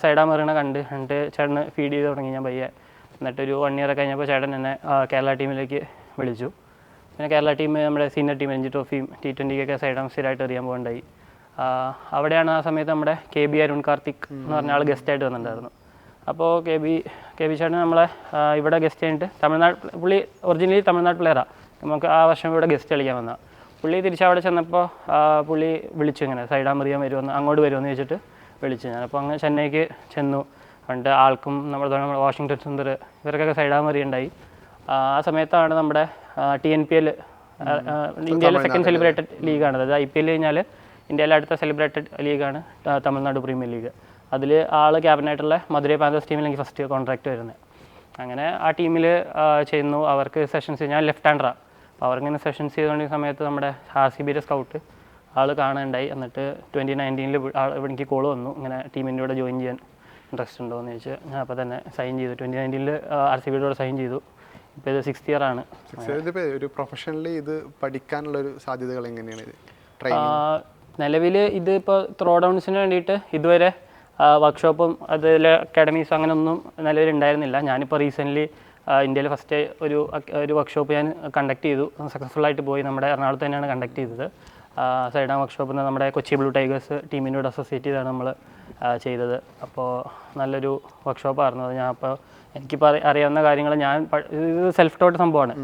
സൈഡാമെറിയണ എന്നിട്ട് ചേട്ടന് ഫീഡ് ചെയ്ത് തുടങ്ങി ഞാൻ പയ്യെ. എന്നിട്ടൊരു 1 ഇയർ കഴിഞ്ഞപ്പോൾ ചേട്ടൻ എന്നെ കേരള ടീമിലേക്ക് വിളിച്ചു. പിന്നെ കേരള ടീം നമ്മുടെ സീനിയർ ടീം രഞ്ജി ട്രോഫിയും T20 സൈഡാം സ്ഥിരമായിട്ട് എറിയാൻ പോകണ്ടായി. അവിടെയാണ് ആ സമയത്ത് നമ്മുടെ KB അരുൺ കാർത്തിക് എന്ന് പറഞ്ഞ ആൾ ഗസ്റ്റായിട്ട് വന്നിട്ടുണ്ടായിരുന്നു. അപ്പോൾ കെ ബി ചേട്ടൻ നമ്മളെ ഇവിടെ ഗസ്റ്റ് കഴിഞ്ഞിട്ട് പുള്ളി ഒറിജിനലി തമിഴ്നാട് പ്ലെയറാണ്. നമുക്ക് ആ വർഷം ഇവിടെ ഗസ്റ്റ് കളിക്കാൻ വന്ന പുള്ളി തിരിച്ചവിടെ ചെന്നപ്പോൾ പുള്ളി വിളിച്ചു, ഇങ്ങനെ സൈഡാമെറിയാൻ വരുമെന്ന്, അങ്ങോട്ട് വരുമെന്ന് ചോദിച്ചിട്ട് വിളിച്ചു. ഞാനപ്പോൾ അങ്ങ് ചെന്നൈക്ക് ചെന്നു. പണ്ട് ആൾക്കും നമ്മുടെ വാഷിങ്ടൺ സുന്ദർ ഇവർക്കൊക്കെ സൈഡാമെറിയുണ്ടായി. ആ സമയത്താണ് നമ്മുടെ TNPL ഇന്ത്യയിലെ സെക്കൻഡ് സെലിബ്രേറ്റഡ് ലീഗാണ്. അതായത് IPL കഴിഞ്ഞാൽ ഇന്ത്യയിലെ അടുത്ത സെലിബ്രേറ്റഡ് ലീഗാണ് തമിഴ്നാട് പ്രീമിയർ ലീഗ്. അതിൽ ആൾ ക്യാപ്റ്റനായിട്ടുള്ള മധുരൈ പാന്തേഴ്സ് ടീമിൽ എനിക്ക് ഫസ്റ്റ് കോൺട്രാക്ട് വരുന്നത്. അങ്ങനെ ആ ടീമിൽ ചെയ്യുന്നു. അവർക്ക് സെഷൻസ്, ഞാൻ ലെഫ്റ്റ് ഹാൻഡറാണ്. അപ്പോൾ അവർക്കിങ്ങനെ സെഷൻസ് ചെയ്തുകൊണ്ടിരിക്കുന്ന സമയത്ത് നമ്മുടെ RCBയുടെ സ്കൗട്ട് ആൾ കാണാനുണ്ടായി. എന്നിട്ട് 2019 എനിക്ക് കോൾ വന്നു, ഇങ്ങനെ ടീമിൻ്റെ കൂടെ ജോയിൻ ചെയ്യാൻ ഇൻട്രസ്റ്റ് ഉണ്ടോ എന്ന് ചോദിച്ചാൽ ഞാൻ അപ്പോൾ തന്നെ സൈൻ ചെയ്തു. 2019 RCBയുടെ കൂടെ സൈൻ ചെയ്തു. ഇപ്പോൾ ഇത് 6th ഇയർ ആണ്. ഒരു പ്രൊഫഷണലി ഇത് പഠിക്കാനുള്ളൊരു സാധ്യതകൾ എങ്ങനെയാണ് ഇത്? നിലവിൽ ഇത് ഇപ്പോൾ ത്രോ ഡൗൺസിന് വേണ്ടിയിട്ട് ഇതുവരെ വർക്ക്ഷോപ്പും അതിൽ അക്കാഡമീസും അങ്ങനെ ഒന്നും നിലവിൽ ഉണ്ടായിരുന്നില്ല. ഞാനിപ്പോൾ റീസെൻ്റ്ലി ഇന്ത്യയിൽ ഫസ്റ്റ് ഒരു വർക്ക്ഷോപ്പ് ഞാൻ കണ്ടക്ട് ചെയ്തു. സക്സസ്ഫുള്ളായിട്ട് പോയി. നമ്മുടെ എറണാകുളത്ത് തന്നെയാണ് കണ്ടക്ട് ചെയ്തത്. സൈഡാം വർക്ക്ഷോപ്പിൽ നിന്ന് നമ്മുടെ കൊച്ചി ബ്ലൂ ടൈഗേഴ്സ് ടീമിനോട് അസോസിയേറ്റ് ചെയ്താണ് നമ്മൾ ചെയ്തത്. അപ്പോൾ നല്ലൊരു വർക്ക്ഷോപ്പായിരുന്നു അത്. ഞാൻ അപ്പോൾ എനിക്കിപ്പോൾ അറിയാവുന്ന കാര്യങ്ങൾ ഇത് സെൽഫ് ടോട്ട് സംഭവമാണ്.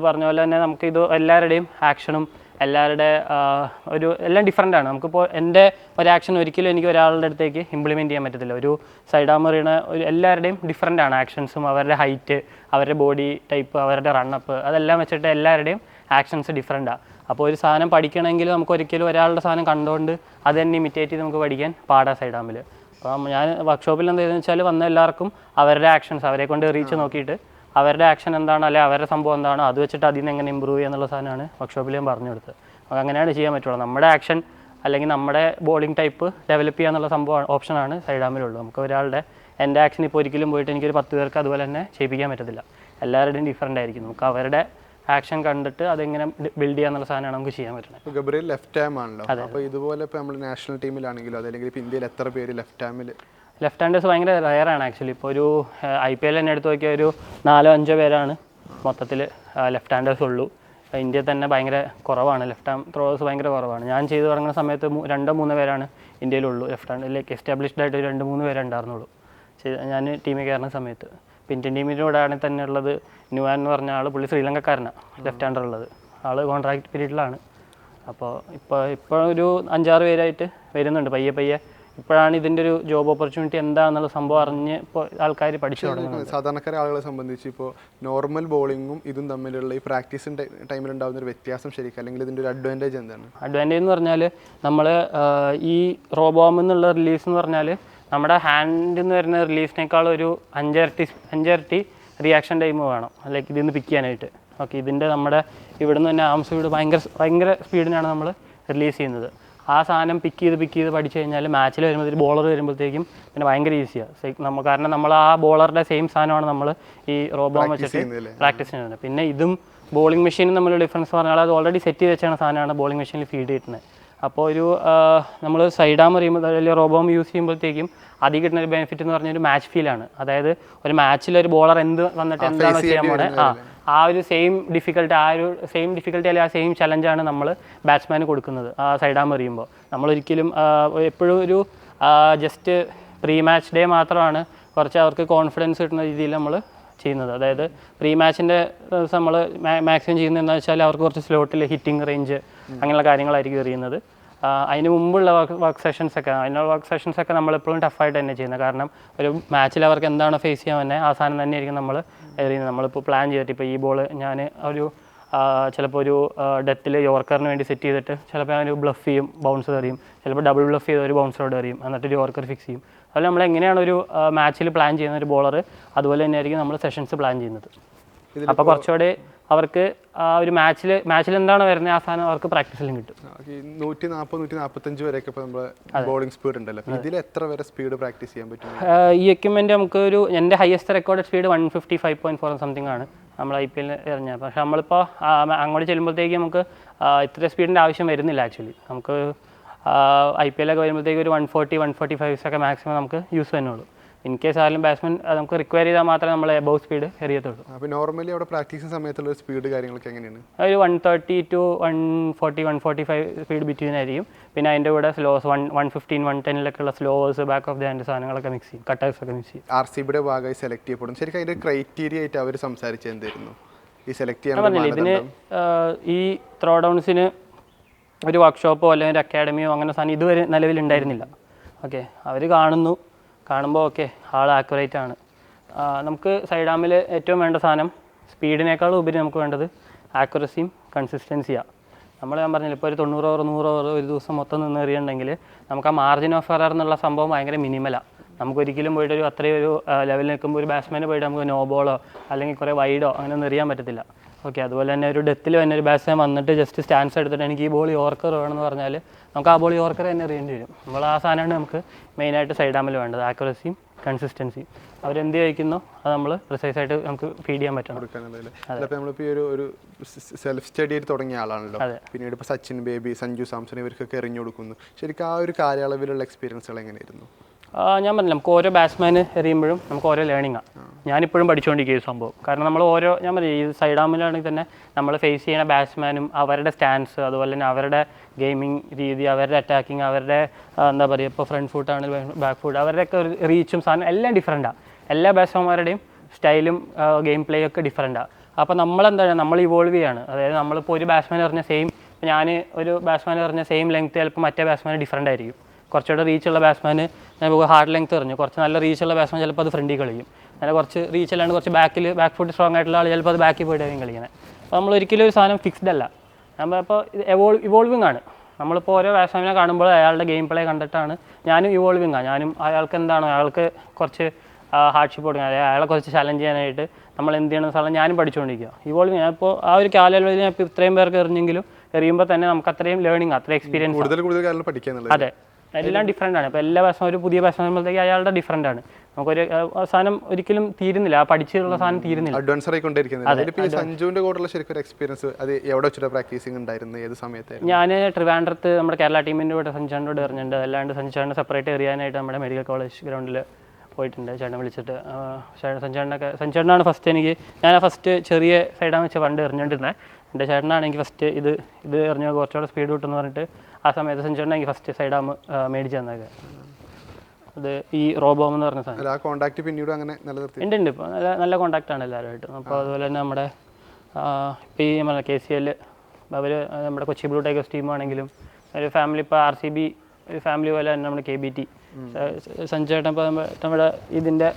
പറഞ്ഞ പോലെ തന്നെ നമുക്കിത് എല്ലാവരുടെയും ആക്ഷനും എല്ലാവരുടെ എല്ലാം ഡിഫറെൻ്റ് ആണ്. നമുക്കിപ്പോൾ എൻ്റെ ഒരു ആക്ഷൻ ഒരിക്കലും എനിക്ക് ഒരാളുടെ അടുത്തേക്ക് ഇംപ്ലിമെൻറ്റ് ചെയ്യാൻ പറ്റത്തില്ല. ഒരു സൈഡാം എറിയണ എല്ലാവരുടെയും ഡിഫറെൻ്റ് ആണ് ആക്ഷൻസും, അവരുടെ ഹൈറ്റ്, അവരുടെ ബോഡി ടൈപ്പ്, അവരുടെ റണ്ണപ്പ്, അതെല്ലാം വെച്ചിട്ട് എല്ലാവരുടെയും ആക്ഷൻസ് ഡിഫറെൻ്റാണ്. അപ്പോൾ ഒരു സാധനം പഠിക്കണമെങ്കിൽ നമുക്ക് ഒരിക്കലും ഒരാളുടെ സാധനം കണ്ടുകൊണ്ട് അത് തന്നെ ഇമിറ്റേറ്റ് ചെയ്ത് നമുക്ക് പഠിക്കാൻ പാടാം സൈഡാമിൽ. അപ്പം ഞാൻ വർക്ക്ഷോപ്പിൽ എന്താണെന്ന് വെച്ചാൽ വന്ന എല്ലാവർക്കും അവരുടെ ആക്ഷൻസ്, അവരെ കൊണ്ട് റീച്ച് നോക്കിയിട്ട് അവരുടെ ആക്ഷൻ എന്താണ്, അല്ലെങ്കിൽ അവരുടെ സംഭവം എന്താണോ അത് വെച്ചിട്ട് അതിൽ നിന്ന് എങ്ങനെ ഇമ്പ്രൂവ് ചെയ്യുക എന്നുള്ള സാധനമാണ് വർക്ക്ഷോപ്പിൽ ഞാൻ പറഞ്ഞു കൊടുത്തത്. നമുക്ക് അങ്ങനെയാണ് ചെയ്യാൻ പറ്റുള്ളൂ. നമ്മുടെ ആക്ഷൻ അല്ലെങ്കിൽ നമ്മുടെ ബോളിംഗ് ടൈപ്പ് ഡെവലപ്പ് ചെയ്യുക എന്നുള്ള സംഭവം ഓപ്ഷനാണ് സൈഡാമിലുള്ളൂ. നമുക്ക് ഒരാളുടെ എൻ്റെ ആക്ഷൻ ഇപ്പോൾ ഒരിക്കലും പോയിട്ട് എനിക്കൊരു 10 പേർക്ക് അതുപോലെ തന്നെ ചെയ്യിപ്പിക്കാൻ പറ്റത്തില്ല. എല്ലാവരുടെയും ഡിഫറൻ്റ് ആയിരിക്കും. നമുക്ക് അവരുടെ ആക്ഷൻ കണ്ടിട്ട് അതെങ്ങനെ ബിൽഡ് ചെയ്യാന്നുള്ള സാധനമാണ് നമുക്ക് ചെയ്യാൻ പറ്റുന്നത്. ഗബ്രിയേൽ ലെഫ്റ്റ് ഹാം ആണല്ലോ. അപ്പോൾ ഇതുപോലെ ഇപ്പോൾ നമ്മൾ നാഷണൽ ടീമിലാണെങ്കിലോ അതല്ലെങ്കിൽ ഇപ്പോൾ ഇന്ത്യയിൽ എത്ര പേര് ലെഫ്റ്റ് ഹാൻഡേഴ്സ് ഭയങ്കര റയറാണ് ആക്ച്വലി. ഇപ്പോൾ ഒരു IPL തന്നെ എടുത്ത് നോക്കിയാൽ ഒരു 4-5 പേരാണ് മൊത്തത്തിൽ ലെഫ്റ്റ് ഹാൻഡേഴ്സ് ഉള്ളൂ. ഇന്ത്യയിൽ തന്നെ ഭയങ്കര കുറവാണ്, ലെഫ്റ്റ് ഹാൻഡ് ത്രോവേഴ്സ് ഭയങ്കര കുറവാണ്. ഞാൻ ചെയ്തു തുടങ്ങുന്ന സമയത്ത് 2-3 പേരാണ് ഇന്ത്യയിലുള്ളൂ ലെഫ്റ്റ് ഹാൻഡിലേക്ക്. എസ്റ്റാബ്ലിഷ്ഡ് ആയിട്ട് 2-3 പേരെ ഉണ്ടായിരുന്നുള്ളൂ ഞാൻ ടീമിൽ കയറുന്ന സമയത്ത്. ഇപ്പോൾ ഇന്ത്യൻ ടീമിൻ്റെ കൂടെ ആണെങ്കിൽ തന്നെ ഉള്ളത് ന്യൂവാൻ എന്ന് പറഞ്ഞ ആൾ, പുള്ളി ശ്രീലങ്കക്കാരനാണ് ലെഫ്റ്റ് ഹാൻഡർ ഉള്ളത്. ആൾ കോൺട്രാക്ട് പീരീഡിലാണ്. അപ്പോൾ ഇപ്പോൾ ഒരു 5-6 പേരായിട്ട് വരുന്നുണ്ട് പയ്യെ. ഇപ്പോഴാണ് ഇതിൻ്റെ ഒരു ജോബ് ഓപ്പർച്യൂണിറ്റി എന്താണെന്നുള്ള സംഭവം അറിഞ്ഞ് ഇപ്പോൾ ആൾക്കാർ പഠിച്ചു തുടങ്ങുന്നത്. സാധാരണക്കാരെ ആളുകളെ സംബന്ധിച്ച് ഇപ്പോൾ നോർമൽ ബോളിങ്ങും ഇതും തമ്മിലുള്ള ഈ പ്രാക്ടീസിൻ്റെ ടൈമിലുണ്ടാകുന്ന ഒരു വ്യത്യാസം ശരിക്കും, അല്ലെങ്കിൽ ഇതിൻ്റെ ഒരു അഡ്വാൻറ്റേജ് എന്താണ്? അഡ്വാൻറ്റേജ് എന്ന് പറഞ്ഞാൽ നമ്മൾ ഈ റോബോം എന്നുള്ള റിലീസ് എന്ന് പറഞ്ഞാൽ നമ്മുടെ ഹാൻഡിൽ നിന്ന് വരുന്ന റിലീസിനേക്കാൾ ഒരു 5 ഇരട്ടി റിയാക്ഷൻ ടൈം വേണം ലൈക്ക് ഇതിൽ നിന്ന് പിക്ക് ചെയ്യാനായിട്ട്. ഓക്കെ, ഇതിൻ്റെ നമ്മുടെ ഇവിടെ നിന്ന് തന്നെ ആം സ്പീഡ് ഭയങ്കര സ്പീഡിനാണ് നമ്മൾ റിലീസ് ചെയ്യുന്നത്. ആ സാധനം പിക്ക് ചെയ്ത് പഠിച്ചു കഴിഞ്ഞാൽ മാച്ചിൽ വരുമ്പോഴത്തേക്ക് ബോളർ വരുമ്പോഴത്തേക്കും പിന്നെ ഭയങ്കര ഈസിയാണ് കാരണം നമ്മൾ ആ ബോളറുടെ സെയിം സാധനമാണ് നമ്മൾ ഈ റോബോം വെച്ചിട്ട് പ്രാക്ടീസ് ചെയ്യുന്നത്. പിന്നെ ഇതും ബോളിംഗ് മെഷീനും തമ്മിലുള്ള ഡിഫറൻസ് പറഞ്ഞാൽ അത് ഓൾറെഡി സെറ്റ് ചെയ്ത് വെച്ചാണ് സാധനമാണ് ബോളിംഗ് മെഷീനിൽ ഫീഡ് ചെയ്യുന്നത്. അപ്പോൾ ഒരു നമ്മൾ സൈഡാം അറിയുമ്പോൾ അല്ലെങ്കിൽ റോബോം യൂസ് ചെയ്യുമ്പോഴത്തേക്കും അതിൽ കിട്ടുന്ന ഒരു ബെനിഫിറ്റ് എന്ന് പറഞ്ഞാൽ ഒരു മാച്ച് ഫീലാണ്. അതായത് ഒരു മാച്ചിൽ ഒരു ബോളർ എന്ത് വന്നിട്ട് എന്താണോ ചെയ്യാൻ പോണേ ആ ഒരു സെയിം ഡിഫിക്കൽട്ടി അല്ലെങ്കിൽ ആ സെയിം ചലഞ്ചാണ് നമ്മൾ ബാറ്റ്സ്മാന് കൊടുക്കുന്നത് ആ സൈഡാം എറിയുമ്പോൾ. നമ്മളൊരിക്കലും എപ്പോഴും ഒരു ജസ്റ്റ് പ്രീ മാച്ച് ഡേ മാത്രമാണ് കുറച്ച് അവർക്ക് കോൺഫിഡൻസ് കിട്ടുന്ന രീതിയിൽ നമ്മൾ ചെയ്യുന്നത്. അതായത് പ്രീ മാച്ചിൻ്റെ ദിവസം നമ്മൾ മാക്സിമം ചെയ്യുന്നത് എന്താണെന്ന് വെച്ചാൽ അവർക്ക് കുറച്ച് സ്ലോട്ടിൽ ഹിറ്റിംഗ് റേഞ്ച് അങ്ങനെയുള്ള കാര്യങ്ങളായിരിക്കും എറിയുന്നത്. അതിന് മുമ്പുള്ള വർക്ക് സെഷൻസൊക്കെ നമ്മളെപ്പോഴും ടഫായിട്ട് തന്നെ ചെയ്യുന്നത്. കാരണം ഒരു മാച്ചിൽ അവർക്ക് എന്താണോ ഫേസ് ചെയ്യാൻ തന്നെ ആ സാധനം തന്നെയായിരിക്കും നമ്മൾ എറിയുന്നത്. നമ്മളിപ്പോൾ പ്ലാൻ ചെയ്തിട്ട് ഇപ്പോൾ ഈ ബോൾ ഞാൻ ചിലപ്പോൾ ഒരു ഡെത്തിൽ യോർക്കറിന് വേണ്ടി സെറ്റ് ചെയ്തിട്ട് ചിലപ്പോൾ ഞാൻ ഒരു ബ്ലഫ് ചെയ്യും, ബൗൺസർ എറിയും, ചിലപ്പോൾ ഡബിൾ ബ്ലഫ് ചെയ്ത് ഒരു ബൗൺസറോട് എറിയും, എന്നിട്ട് ഒരു യോർക്കർ ഫിക്സ് ചെയ്യും. അതുപോലെ നമ്മൾ എങ്ങനെയാണ് ഒരു മാച്ചിൽ പ്ലാൻ ചെയ്യുന്ന ഒരു ബോളർ അതുപോലെ തന്നെയായിരിക്കും നമ്മൾ സെഷൻസ് പ്ലാൻ ചെയ്യുന്നത്. അപ്പോൾ കുറച്ചുകൂടെ അവർക്ക് ആ ഒരു മാച്ചിൽ എന്താണ് വരുന്നത് ആ സാധനം അവർക്ക് പ്രാക്ടീസിലും കിട്ടും. 140-145 വരെയൊക്കെ ഇപ്പോൾ നമ്മൾ ബോളിംഗ് സ്പീഡ് ഉണ്ടല്ലോ, ഇതിൽ എത്ര വരെ സ്പീഡ് പ്രാക്ടീസ് ചെയ്യാൻ പറ്റും? ഈ എക്യുപ്മെൻറ്റ് നമുക്ക് എൻ്റെ ഹയസ്റ്റ് റെക്കോർഡ് സ്പീഡ് 155.4 സംതിങ് ആണ് നമ്മൾ IPL എറിഞ്ഞത്. പക്ഷേ നമ്മളിപ്പോൾ അങ്ങോട്ട് ചെല്ലുമ്പോഴത്തേക്ക് നമുക്ക് ഇത്ര സ്പീഡിൻ്റെ ആവശ്യം വരുന്നില്ല ആക്ച്വലി. നമുക്ക് IPL ഒക്കെ വരുമ്പോഴത്തേക്ക് ഒരു 140-145 ഒക്കെ മാക്സിമം നമുക്ക് യൂസ് തന്നെയുള്ളൂ. ഇൻ കേസ് ആയാലും ബാറ്റ്സ്മാൻ നമുക്ക് റിക്വയർ ചെയ്താൽ മാത്രമേ നമ്മൾ എബവ് സ്പീഡ് എറിയത്തുള്ളൂ. അപ്പോൾ നോർമലി അവിടെ പ്രാക്ടീസ് സമയത്തുള്ള സ്പീഡ് കാര്യങ്ങളൊക്കെ എങ്ങനെയാണ്? ഒരു 130 to 140-145 സ്പീഡ് ബിറ്റ്വീൻ ആയിരിക്കും. പിന്നെ അതിൻ്റെ കൂടെ സ്ലോസ് 115-110 ഉള്ള സ്ലോവേഴ്സ്, ബാക്ക് ഓഫ് ദി ഹാൻഡ് സാധനങ്ങളൊക്കെ മിക്സ് ചെയ്യും, കട്ടേഴ്സ് ഒക്കെ മിക്സ് ചെയ്യും. RCBയുടെ ഭാഗമായി സെലക്ട് ചെയ്യപ്പെടും. ശരിക്കും അതിൻ്റെ ക്രൈറ്റീരിയ ആയിട്ട് അവർ സംസാരിച്ചത് എന്തായിരുന്നു ഈ സെലക്ട് ചെയ്യാൻ? പറഞ്ഞില്ലേ ഇതിന് ഈ ത്രോ ഡൗൺസിന് ഒരു വർക്ക്ഷോപ്പോ അല്ലെങ്കിൽ ഒരു അക്കാഡമിയോ അങ്ങനെ സാധനം ഇതുവരെ നിലവിലുണ്ടായിരുന്നില്ല. ഓക്കെ, അവർ കാണുമ്പോൾ ഓക്കെ ആൾ ആക്യുറേറ്റ് ആണ്. നമുക്ക് സൈഡാമിൽ ഏറ്റവും വേണ്ട സാധനം സ്പീഡിനേക്കാളും ഉപരി നമുക്ക് വേണ്ടത് ആക്യുറസിയും കൺസിസ്റ്റൻസിയാണ്. ഞാൻ പറഞ്ഞില്ല, ഇപ്പോൾ ഒരു 90 ഓവർ 100 ഓവർ ഒരു ദിവസം മൊത്തം നിന്ന് എറിയുന്നുണ്ടെങ്കിൽ നമുക്ക് ആ മാർജിൻ ഓഫ് എറർ എന്നുള്ള സംഭവം ഭയങ്കര മിനിമലാണ്. നമുക്കൊരിക്കലും പോയിട്ട് അത്രയും ഒരു ലെവലിൽ നിൽക്കുമ്പോൾ ഒരു ബാറ്റ്സ്മാന് പോയിട്ട് നമുക്ക് നോ ബോളോ അല്ലെങ്കിൽ കുറേ വൈഡോ അങ്ങനെ ഒന്നും എറിയാൻ പറ്റത്തില്ല. ഓക്കെ, അതുപോലെ തന്നെ ഒരു ഡെത്തിൽ തന്നെ ഒരു ബാറ്റ്സ്മാൻ വന്നിട്ട് ജസ്റ്റ് സ്റ്റാൻസ് എടുത്തിട്ട് എനിക്ക് ഈ ബോൾ യോർക്കർ വേണമെന്ന് പറഞ്ഞാൽ നമുക്ക് ആ ബോൾ യോർക്കർ തന്നെ എറിയേണ്ടി വരും. നമ്മൾ ആ സാധനമാണ് നമുക്ക് മെയിനായിട്ട് സൈഡ് ആമിൽ വേണ്ടത്, ആക്യുറസിയും കൺസിസ്റ്റൻസിയും. അവരെന്ത് കഴിക്കുന്നോ അത് നമ്മൾ പ്രിസൈസ് ആയിട്ട് നമുക്ക് ഫീഡ് ചെയ്യാൻ പറ്റണം. നമ്മളിപ്പോൾ ഒരു സെൽഫ് സ്റ്റഡി തുടങ്ങിയ ആളാണല്ലോ, പിന്നീട് ഇപ്പോൾ സച്ചിൻ ബേബി, സഞ്ജു സാംസൺ ഇവർക്കൊക്കെ എറിഞ്ഞു കൊടുക്കുന്നു. ശരിക്കും ആ ഒരു കാലയളവിലുള്ള എക്സ്പീരിയൻസുകൾ എങ്ങനെയായിരുന്നു? ഞാൻ പറഞ്ഞില്ല, നമുക്ക് ഓരോ ബാറ്റ്സ്മാൻ എറിയുമ്പോഴും നമുക്ക് ഓരോ ലേണിംഗാണ്. ഞാനിപ്പോഴും പഠിച്ചുകൊണ്ടിരിക്കുന്ന സംഭവം. കാരണം നമ്മൾ ഞാൻ പറയും ഈ സൈഡ് ആമിലാണെങ്കിൽ തന്നെ നമ്മൾ ഫേസ് ചെയ്യുന്ന ബാറ്റ്സ്മാനും അവരുടെ സ്റ്റാൻസ്, അതുപോലെ തന്നെ അവരുടെ ഗെയിമിംഗ് രീതി, അവരുടെ അറ്റാക്കിങ്, അവരുടെ എന്താ പറയുക, ഇപ്പോൾ ഫ്രണ്ട് ഫുട്ടാണ് ബാക്ക് ഫുട്ട്, അവരുടെയൊക്കെ റീച്ചും സാധനം എല്ലാം ഡിഫറൻറ്റാണ്. എല്ലാ ബാറ്റ്സ്മാന്മാരുടെയും സ്റ്റൈലും ഗെയിം പ്ലേ ഒക്കെ ഡിഫറൻറ്റാണ്. അപ്പോൾ നമ്മൾ ഇവോൾവ് ചെയ്യാണ്. അതായത് നമ്മളിപ്പോൾ ഒരു ബാറ്റ്സ്മാൻ എറിഞ്ഞ ഞാൻ ഒരു ബാറ്റ്സ്മാൻ എറിഞ്ഞ സെയിം ലെങ്ത് ചിലപ്പോൾ മറ്റേ ബാറ്റ്സ്മാൻ ഡിഫറൻ്റ് ആയിരിക്കും. കുറച്ചുകൂടെ റീച്ചുള്ള ബാറ്റ്സ്മാൻ നമുക്ക് ഹാർഡ് ലെങ്ത് എറിഞ്ഞു, കുറച്ച് നല്ല റീച്ചുള്ള ബാറ്റ്സ്മാൻ ചിലപ്പോൾ അത് ഫ്രണ്ടിൽ കളിക്കും. അങ്ങനെ കുറച്ച് റീച്ചല്ലാണ്ട് കുറച്ച് ബാക്ക് ഫുട്ട് സ്ട്രോങ് ആയിട്ടുള്ള ആൾ ചിലപ്പോൾ അത് ബാക്കിൽ പോയിട്ടായിരിക്കും കളിക്കുന്നത്. അപ്പോൾ നമ്മൾ ഒരിക്കലും ഒരു സാധനം ഫിക്സ്ഡ് അല്ല. അപ്പോൾ ഇത് ഇവോൾവിങ് ആണ്. നമ്മളിപ്പോൾ ഓരോ ബാറ്റ്സ്മാനെ കാണുമ്പോൾ അയാളുടെ ഗെയിം പ്ലേ കണ്ടിട്ടാണ് ഞാനും ഇവോൾവിങ് ആണ്. ഞാനും അയാൾക്ക് എന്താണോ, അയാൾക്ക് കുറച്ച് ഹാർഡ്ഷിപ്പ് കൊടുക്കാൻ, അയാളെ കുറച്ച് ചലഞ്ച് ചെയ്യാനായിട്ട് നമ്മൾ എന്ത് ചെയ്യണമെന്ന് സാധനം ഞാനും പഠിച്ചുകൊണ്ടിരിക്കുക. ഇവോൾവിങ് ഞാനിപ്പോൾ ആ ഒരു കാലയളവിൽ ഞാൻ ഇപ്പോൾ ഇത്രയും പേർക്ക് എറിഞ്ഞെങ്കിലും എറിയുമ്പോൾ തന്നെ നമുക്ക് അത്രയും ലേണിംഗ്, അത്രയും എക്സ്പീരിയൻസ്. അതെ, എല്ലാം ഡിഫറൻ്റ് ആണ്. ഇപ്പോൾ എല്ലാ ബാറ്റ്സ്മാൻ ഒരു പുതിയ ബാറ്റ്സ്മാൻ ആകുമ്പോഴത്തേക്ക് അയാളുടെ ഡിഫറൻ്റ് ആണ്. നമുക്കൊരു സാധനം ഒരിക്കലും തീരുന്നില്ല, ആ പഠിച്ചിട്ടുള്ള സാധനം തീരുന്നില്ല, അഡ്വാൻസ് ആയിക്കൊണ്ടിരിക്കുന്നത്. സഞ്ജുവിന്റെ കൂടെയുള്ള ശരിക്കും എക്സ്പീരിയൻസ് അത് എവിടെ വെച്ചിട്ട് പ്രാക്ടീസിംഗ് ഉണ്ടായിരുന്നു, ഏത് സമയത്ത്? ഞാൻ ട്രിവാൻഡ്രത്ത് നമ്മുടെ കേരള ടീമിൻ്റെ കൂടെ സഞ്ജാനോട് എറിഞ്ഞിട്ടുണ്ട്. അല്ലാണ്ട് സഞ്ജാനെ സെപ്പറേറ്റ് എറിയാനായിട്ട് നമ്മുടെ മെഡിക്കൽ കോളേജ് ഗ്രൗണ്ടിൽ പോയിട്ടുണ്ട്. ചേട്ടനെ വിളിച്ചിട്ട് സഞ്ജാനാണ് ഫസ്റ്റ് ഞാൻ ഫസ്റ്റ് ചെറിയ സൈഡാണ് വെച്ച് പണ്ട് എറിഞ്ഞുകൊണ്ടിരുന്നത്. എൻ്റെ ചേട്ടനാണ് എനിക്ക് ഫസ്റ്റ് ഇത് എറിഞ്ഞാൽ കുറച്ചുകൂടെ സ്പീഡ് കിട്ടുമെന്ന് പറഞ്ഞിട്ട് ആ സമയത്ത് സഞ്ജാനാണ് എനിക്ക് ഫസ്റ്റ് സൈഡാം മേടിച്ച് തന്നേക്ക്. അത് ഈ റോബോം എന്ന് പറഞ്ഞ സാധനം ഉണ്ട്. ഇപ്പോൾ നല്ല കോൺടാക്റ്റാണ് എല്ലാവരുമായിട്ടും. അപ്പോൾ അതുപോലെ തന്നെ നമ്മുടെ ഇപ്പോൾ ഈ നമ്മുടെ KCL അവർ നമ്മുടെ കൊച്ചി ബ്ലൂ ടൈഗേഴ്സ് ടീമാണെങ്കിലും ഒരു ഫാമിലി, ഇപ്പോൾ RCB ഒരു ഫാമിലി പോലെ തന്നെ നമ്മുടെ KBT സഞ്ജയേട്ടൻ ഇപ്പോൾ നമ്മുടെ ഇതിൻ്റെ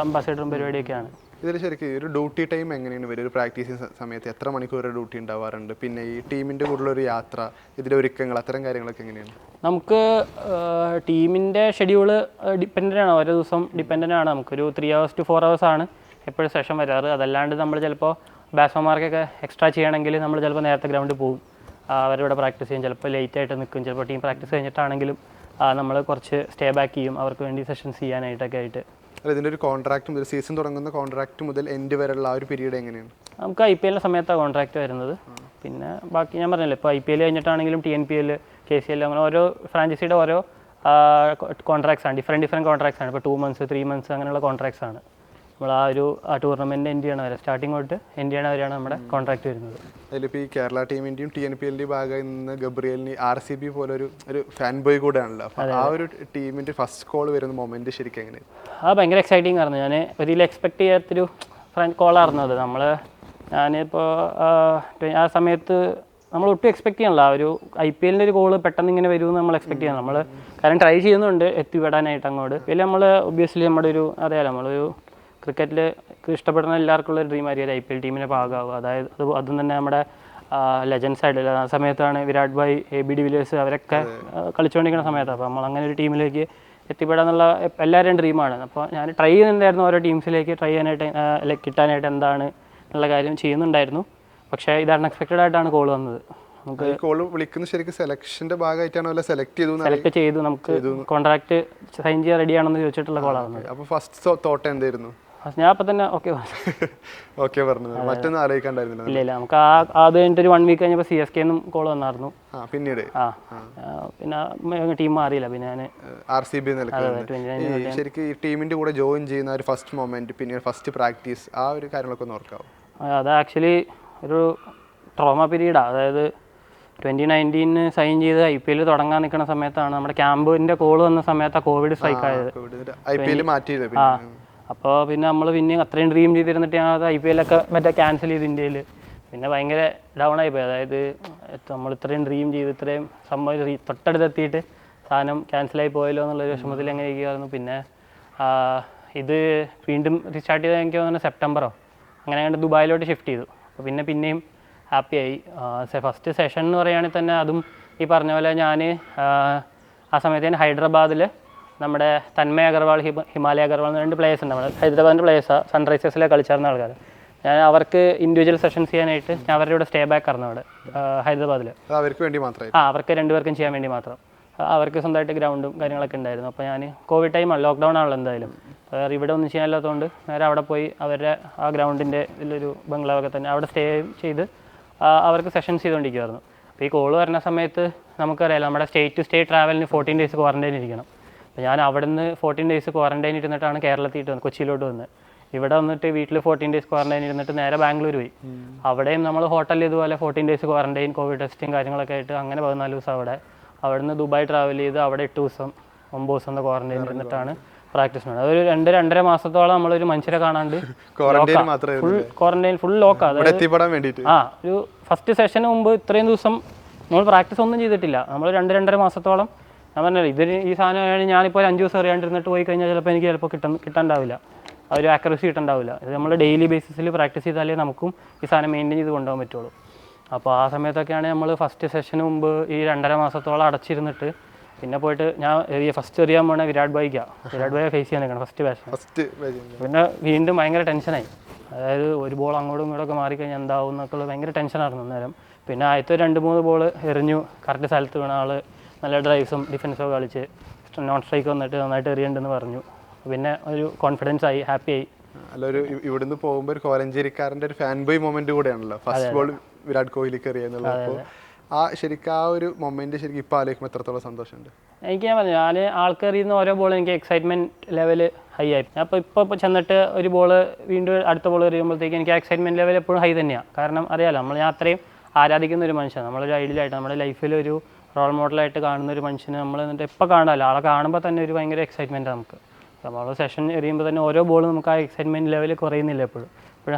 അംബാസിഡറും പരിപാടിയൊക്കെയാണ്. ഇതിൽ ശരിക്കും ഒരു ഡ്യൂട്ടി ടൈം എങ്ങനെയാണ് വരും? ഒരു പ്രാക്ടീസിങ് സമയത്ത് എത്ര മണിക്കൂർ ഡ്യൂട്ടി ഉണ്ടാവാറുണ്ട്? പിന്നെ ഈ ടീമിൻ്റെ കൂടെയുള്ള ഒരു യാത്ര, ഇതിലെ ഒരുക്കങ്ങൾ, അത്തരം കാര്യങ്ങളൊക്കെ എങ്ങനെയാണ്? നമുക്ക് ടീമിൻ്റെ ഷെഡ്യൂള് ഡിപ്പെൻഡൻ്റ് ആണ്, ഓരോ ദിവസം ഡിപ്പെൻഡൻ്റ് ആണ്. നമുക്കൊരു 3 hours to 4 hours ആണ് എപ്പോഴും സെഷൻ വരാറ്. അതല്ലാണ്ട് നമ്മൾ ചിലപ്പോൾ ബാറ്റ്സ്മാൻമാർക്കൊക്കെ എക്സ്ട്രാ ചെയ്യണമെങ്കിൽ നമ്മൾ ചിലപ്പോൾ നേരത്തെ ഗ്രൗണ്ടിൽ പോകും, അവരുടെ പ്രാക്ടീസ് ചെയ്യും. ചിലപ്പോൾ ലേറ്റ് ആയിട്ട് നിൽക്കും. ചിലപ്പോൾ ടീം പ്രാക്ടീസ് കഴിഞ്ഞിട്ടാണെങ്കിലും നമ്മൾ കുറച്ച് സ്റ്റേ ബാക്ക് ചെയ്യും അവർക്ക് വേണ്ടി സെഷൻസ് ചെയ്യാനായിട്ടൊക്കെ ആയിട്ട്. ഇതിൻ്റെ ഒരു കോൺട്രാക്ട് മുതൽ സീസൺ തുടങ്ങുന്ന കോൺട്രാക്ട് മുതൽ എൻഡ് വരെയുള്ള ആ ഒരു പീരീഡ് എങ്ങനെയാണ്? നമുക്ക് IPL സമയത്താണ് കോൺട്രാക്ട് വരുന്നത്. പിന്നെ ബാക്കി ഞാൻ പറഞ്ഞില്ലേ, ഇപ്പോൾ IPL കഴിഞ്ഞിട്ടാണെങ്കിലും TNPL, KCL അങ്ങനെ ഓരോ ഫ്രാഞ്ചൈസിയുടെ ഓരോ കോൺട്രാക്ട്സ് ആണ്, ഡിഫറെൻറ്റ് കോൺട്രാക്ട്സ് ആണ്. ഇപ്പോൾ 2 months 3 months അങ്ങനെയുള്ള കോൺട്രാക്ട്സ് ആണ്. നമ്മൾ ആ ടൂർണമെൻറ്റ് എൻഡ് ചെയ്യണ വരെ, സ്റ്റാർട്ടിങ് തൊട്ട് എൻഡ് ചെയ്യണ വരെയാണ് നമ്മുടെ കോൺട്രാക്ട് വരുന്നത്. അതിലിപ്പോൾ ഈ കേരള ടീമിൻ്റെയും TNPLൻ്റെയും ഭാഗമായി നിന്ന് ഗബ്രിയലിന് RCB പോലെ ഒരു ഫാൻ ബോയ് കൂടെ ആണല്ലോ. അപ്പോൾ ആ ഒരു ടീമിൻ്റെ ഫസ്റ്റ് കോൾ വരുന്ന മൊമെൻറ്റ് ശരിക്കും എങ്ങനെ? ഭയങ്കര എക്സൈറ്റിംഗ് ആയിരുന്നു. ഞാൻ ഒരിക്കലും എക്സ്പെക്ട് ചെയ്യാത്തൊരു കോളായിരുന്നു അത്. ഞാനിപ്പോൾ ആ സമയത്ത് നമ്മൾ ഒട്ടും എക്സ്പെക്ട് ചെയ്യണല്ലോ ആ ഒരു IPLൻ്റെ ഒരു കോള് പെട്ടെന്ന് ഇങ്ങനെ വരുമെന്ന് നമ്മൾ എക്സ്പെക്ട് ചെയ്യണം. നമ്മൾ കാരണം ട്രൈ ചെയ്യുന്നുണ്ട് എത്തിപ്പെടാനായിട്ട് അങ്ങോട്ട്. പിന്നെ നമ്മൾ ഒബ്വിയസ്ലി നമ്മുടെ ഒരു അറിയാലോ, നമ്മളൊരു ക്രിക്കറ്റിൽ ഇഷ്ടപ്പെടുന്ന എല്ലാവർക്കും ഉള്ള ഒരു ഡ്രീം ആയിരിക്കും IPL ടീമിനെ ഭാഗമാവുക. അതായത് അതും തന്നെ നമ്മുടെ ലെജൻസ് ആയിട്ടില്ല. ആ സമയത്താണ് Virat bhai, AB de Villiers അവരൊക്കെ കളിച്ചുകൊണ്ടിരിക്കുന്ന സമയത്താണ്. അപ്പോൾ നമ്മൾ അങ്ങനെ ഒരു ടീമിലേക്ക് എത്തിപ്പെടാന്നുള്ള എല്ലാവരുടെയും ഡ്രീമാണ്. അപ്പോൾ ഞാൻ ട്രൈ ചെയ്യുന്നുണ്ടായിരുന്നു ഓരോ ടീംസിലേക്ക് ട്രൈ ചെയ്യാനായിട്ട്, കിട്ടാനായിട്ട് എന്താണ് എന്നുള്ള കാര്യം ചെയ്യുന്നുണ്ടായിരുന്നു. പക്ഷേ ഇത് അൺഎക്സ്പെക്റ്റഡ് ആയിട്ടാണ് കോൾ വന്നത്. നമുക്ക് കോൾ വിളിക്കുന്നത് ശരിക്കും സെലക്ഷൻ്റെ ഭാഗമായിട്ടാണോ? സെലക്ട് ചെയ്തു, നമുക്ക് കോൺട്രാക്ട് സൈൻ ചെയ്യാൻ റെഡിയാണെന്ന് ചോദിച്ചിട്ടുള്ള കോളാണ്. അപ്പോൾ ഫസ്റ്റ് തോട്ട് എന്തായിരുന്നു? ഞാൻ അപ്പം തന്നെ ഓക്കെ പറഞ്ഞു, മറ്റൊന്നും ആലോചിക്കാണ്ടായിരുന്നില്ല. ഇല്ല, നമുക്ക് അത് കഴിഞ്ഞിട്ട് ഒരു 1 week കഴിഞ്ഞപ്പോൾ CSK നിന്നും കോൾ വന്നായിരുന്നു. പിന്നീട് പിന്നെ ടീം മാറിയില്ല. പിന്നെ ഞാൻ RCB ശരിക്കും ഈ ടീമിൻ്റെ കൂടെ ജോയിൻ ചെയ്യുന്ന ഒരു ഫസ്റ്റ് മൊമെന്റ്, പിന്നെ ഫസ്റ്റ് പ്രാക്ടീസ്, ആ ഒരു കാര്യങ്ങളൊക്കെ ഒന്ന് ഓർക്കാവും. അത് ആക്ച്വലി ഒരു ട്രോമ പീരീഡാണ്. അതായത് 2019 സൈൻ ചെയ്ത് IPL തുടങ്ങാൻ നിൽക്കുന്ന സമയത്താണ് നമ്മുടെ ക്യാമ്പിൻ്റെ കോൾ വന്ന സമയത്താണ് കോവിഡ് സ്ട്രൈക്ക് ആയത്. അപ്പോൾ പിന്നെ നമ്മൾ അത്രയും ഡ്രീം ചെയ്തിരുന്നിട്ട് ഞങ്ങൾ IPL ഒക്കെ ക്യാൻസൽ ചെയ്ത് ഇന്ത്യയിൽ. പിന്നെ ഭയങ്കര ഡൗൺ ആയിപ്പോയി. അതായത് നമ്മൾ ഇത്രയും ഡ്രീം ചെയ്ത് ഇത്രയും സംഭവം തൊട്ടടുത്തെത്തിയിട്ട് സാധനം ക്യാൻസലായി പോയല്ലോ എന്നുള്ളൊരു വിഷമത്തിൽ എങ്ങനെ ഇരിക്കുമായിരുന്നു. പിന്നെ ഇത് വീണ്ടും റീസ്റ്റാർട്ട് ചെയ്താൽ എനിക്ക് തോന്നുന്നു സെപ്റ്റംബറോ അങ്ങനെ ദുബായിലോട്ട് ഷിഫ്റ്റ് ചെയ്തു. അപ്പോൾ പിന്നെയും ഹാപ്പിയായി. ഫസ്റ്റ് സെഷൻ എന്ന് പറയുകയാണെങ്കിൽ തന്നെ അതും ഈ പറഞ്ഞ പോലെ ഞാൻ ആ സമയത്ത് ഞാൻ ഹൈദരാബാദിൽ നമ്മുടെ തന്മയ അഗർവാൾ ഹിമാലയ അഗർവാൾ എന്ന് 2 പ്ലേയേഴ്സ് ഉണ്ട്. നമ്മൾ ഹൈദരാബാദിൻ്റെ പ്ലേയേഴ്സാണ്, സൺറൈസേഴ്സിലെ കളിച്ചായിരുന്ന ആൾക്കാർ. ഞാൻ അവർക്ക് ഇൻഡിവിജ്വൽ സെഷൻസ് ചെയ്യാനായിട്ട് ഞാൻ അവരുടെ കൂടെ സ്റ്റേ ബാക്ക് ആയിരുന്നു അവിടെ ഹൈദരാബാദിൽ. അവർക്ക് വേണ്ടി മാത്രമേ അവർക്ക് 2 പേർക്കും ചെയ്യാൻ വേണ്ടി മാത്രം. അവർക്ക് സ്വന്തമായിട്ട് ഗ്രൗണ്ടും കാര്യങ്ങളൊക്കെ ഉണ്ടായിരുന്നു. അപ്പോൾ ഞാൻ കോവിഡ് ടൈമാണ്, ലോക്ക്ഡൗൺ ആണല്ലോ എന്തായാലും, വേറെ ഇവിടെ ഒന്നും ചെയ്യാനില്ലാത്തതുകൊണ്ട് നേരെ അവിടെ പോയി അവരുടെ ആ ഗ്രൗണ്ടിൻ്റെ ഇതിലൊരു ബംഗ്ലാവൊക്കെ തന്നെ അവിടെ സ്റ്റേ ചെയ്ത് അവർക്ക് സെഷൻസ് ചെയ്തുകൊണ്ടിരിക്കുമായിരുന്നു. അപ്പോൾ ഈ കോള് വരുന്ന സമയത്ത് നമുക്കറിയാലോ നമ്മുടെ സ്റ്റേറ്റ് ടു സ്റ്റേറ്റ് ട്രാവലിന് 14 ഡേയ്സ് ക്വാറൻറ്റൈൻ ഇരിക്കണം. അപ്പോൾ ഞാൻ അവിടെ നിന്ന് 14 ഡേയ്സ് ക്വാറൻറ്റൈൻ ഇരുന്നിട്ടാണ് കേരളത്തിൽ വന്നത്, കൊച്ചിയിലോട്ട് വന്നത്. ഇവിടെ വന്നിട്ട് വീട്ടിൽ 14 ഡേയ്സ് ക്വാറൻറ്റൈൻ ഇരുന്നിട്ട് നേരെ ബാംഗ്ലൂർ പോയി. അവിടെയും നമ്മൾ ഹോട്ടലിൽ ഇതുപോലെ 14 ഡേയ്സ് ക്വാറൻറ്റൈൻ, കോവിഡ് ടെസ്റ്റും കാര്യങ്ങളൊക്കെ ആയിട്ട് അങ്ങനെ 14 ദിവസം അവിടെ നിന്ന് ദുബായ് ട്രാവൽ ചെയ്ത് അവിടെ 8 ദിവസം 9 ദിവസം ക്വാറൻറ്റൈൻ ഇരുന്നിട്ടാണ് പ്രാക്ടീസ് ചെയ്യുന്നത്. അതൊരു 2-2.5 മാസത്തോളം നമ്മളൊരു മനുഷ്യരെ കാണാണ്ട് ഫുൾ ക്വാറന്റൈൻ, ഫുൾ ലോക്കാണ്. ഒരു ഫസ്റ്റ് സെഷന് മുമ്പ് ഇത്രയും ദിവസം നമ്മൾ പ്രാക്ടീസ് ഒന്നും ചെയ്തിട്ടില്ല. നമ്മൾ 2-2.5 മാസത്തോളം ഞാൻ പറഞ്ഞല്ലോ ഈ സാധനമാണ്. ഞാനിപ്പോൾ 5 ദിവസം അറിയാണ്ടിരുന്നിട്ട് പോയി കഴിഞ്ഞാൽ ചിലപ്പോൾ കിട്ടാണ്ടാവില്ല, ആ ഒരു ആക്യുറസി കിട്ടണ്ടാവില്ല. ഇത് നമ്മൾ ഡെയിലി ബേസിസിൽ പ്രാക്ടീസ് ചെയ്താലേ നമുക്കും ഈ സാധനം മെയിൻറ്റെയിൻ ചെയ്ത് കൊണ്ടുപോകാൻ പറ്റുള്ളൂ. അപ്പോൾ ആ സമയത്തൊക്കെയാണ് നമ്മൾ ഫസ്റ്റ് സെഷന് മുമ്പ് ഈ 2.5 മാസത്തോളം അടച്ചിരുന്നിട്ട് പിന്നെ പോയിട്ട് ഞാൻ ഫസ്റ്റ് എറിയാൻ പോണ വിരാട് ഭായിക്ക് ഫേസ് ചെയ്യാൻ നിൽക്കണം ഫസ്റ്റ് ബാറ്റ്. പിന്നെ വീണ്ടും ഭയങ്കര ടെൻഷനായി. അതായത് ഒരു ബോൾ അങ്ങോട്ടും ഇങ്ങോട്ടൊക്കെ മാറിക്കഴിഞ്ഞാൽ എന്താവും എന്നൊക്കെ ഭയങ്കര ടെൻഷനായിരുന്നു അന്നേരം. പിന്നെ ആദ്യത്തെ 2-3 ബോൾ എറിഞ്ഞു, കറക്റ്റ് സ്ഥലത്ത് വീണ ആൾ നല്ല ഡ്രൈവ്സും ഡിഫൻസൊക്കെ കളിച്ച് നോൺ സ്ട്രൈക്ക് വന്നിട്ട് നന്നായിട്ട് എറിയണ്ടെന്ന് പറഞ്ഞു. പിന്നെ ഒരു കോൺഫിഡൻസ് ആയി, ഹാപ്പിയായി. അല്ല, ഒരു ഇവിടുന്ന് പോകുമ്പോൾ ഒരു കോലഞ്ചേരിക്കാരൻ്റെ ഒരു ഫാൻ ബോയ് മൊമെന്റ് കൂടെയാണല്ലോ ഫസ്റ്റ് ബോൾ വിരാട് കോഹ്ലിക്ക് എറിയാന്നുള്ളത്. അപ്പോൾ ശരിക്കും ആ ഒരു മൊമെന്റ് ശരിക്കും ഇപ്പോൾ ആലോചിക്കുമ്പോൾ എത്രത്തോളം സന്തോഷമുണ്ട്. ഞാൻ പറഞ്ഞു, ഞാൻ ആൾക്കെറിയുന്ന ഓരോ ബോൾ എനിക്ക് എക്സൈറ്റ്മെൻറ്റ് ലെവൽ ഹൈ ആയി. ഞാൻ ഇപ്പോൾ ചെന്നിട്ട് ഒരു ബോൾ വീണ്ടും അടുത്ത ബോൾ എറിയുമ്പോഴത്തേക്ക് എനിക്ക് എക്സൈറ്റ്മെൻറ്റ് ലെവൽ എപ്പോഴും ഹൈ തന്നെയാണ്. കാരണം അറിയാലോ, ഞാൻ അത്രയും ആരാധിക്കുന്ന ഒരു മനുഷ്യനാണ്. നമ്മളൊരു ഐഡിയലായിട്ട് നമ്മുടെ ലൈഫിൽ ഒരു റോൾ മോഡലായിട്ട് കാണുന്ന ഒരു മനുഷ്യന് നമ്മൾ എന്നിട്ട് എപ്പോൾ കാണാമല്ലോ, ആളെ കാണുമ്പോൾ തന്നെ ഒരു ഭയങ്കര എക്സൈറ്റ്മെൻറ്റ് നമുക്ക്. നമ്മൾ സെഷൻ എറിയുമ്പോൾ തന്നെ ഓരോ ബോളും നമുക്ക് ആ എക്സൈറ്റ്മെൻറ്റ് ലെവൽ കുറയുന്നില്ല, എപ്പോഴും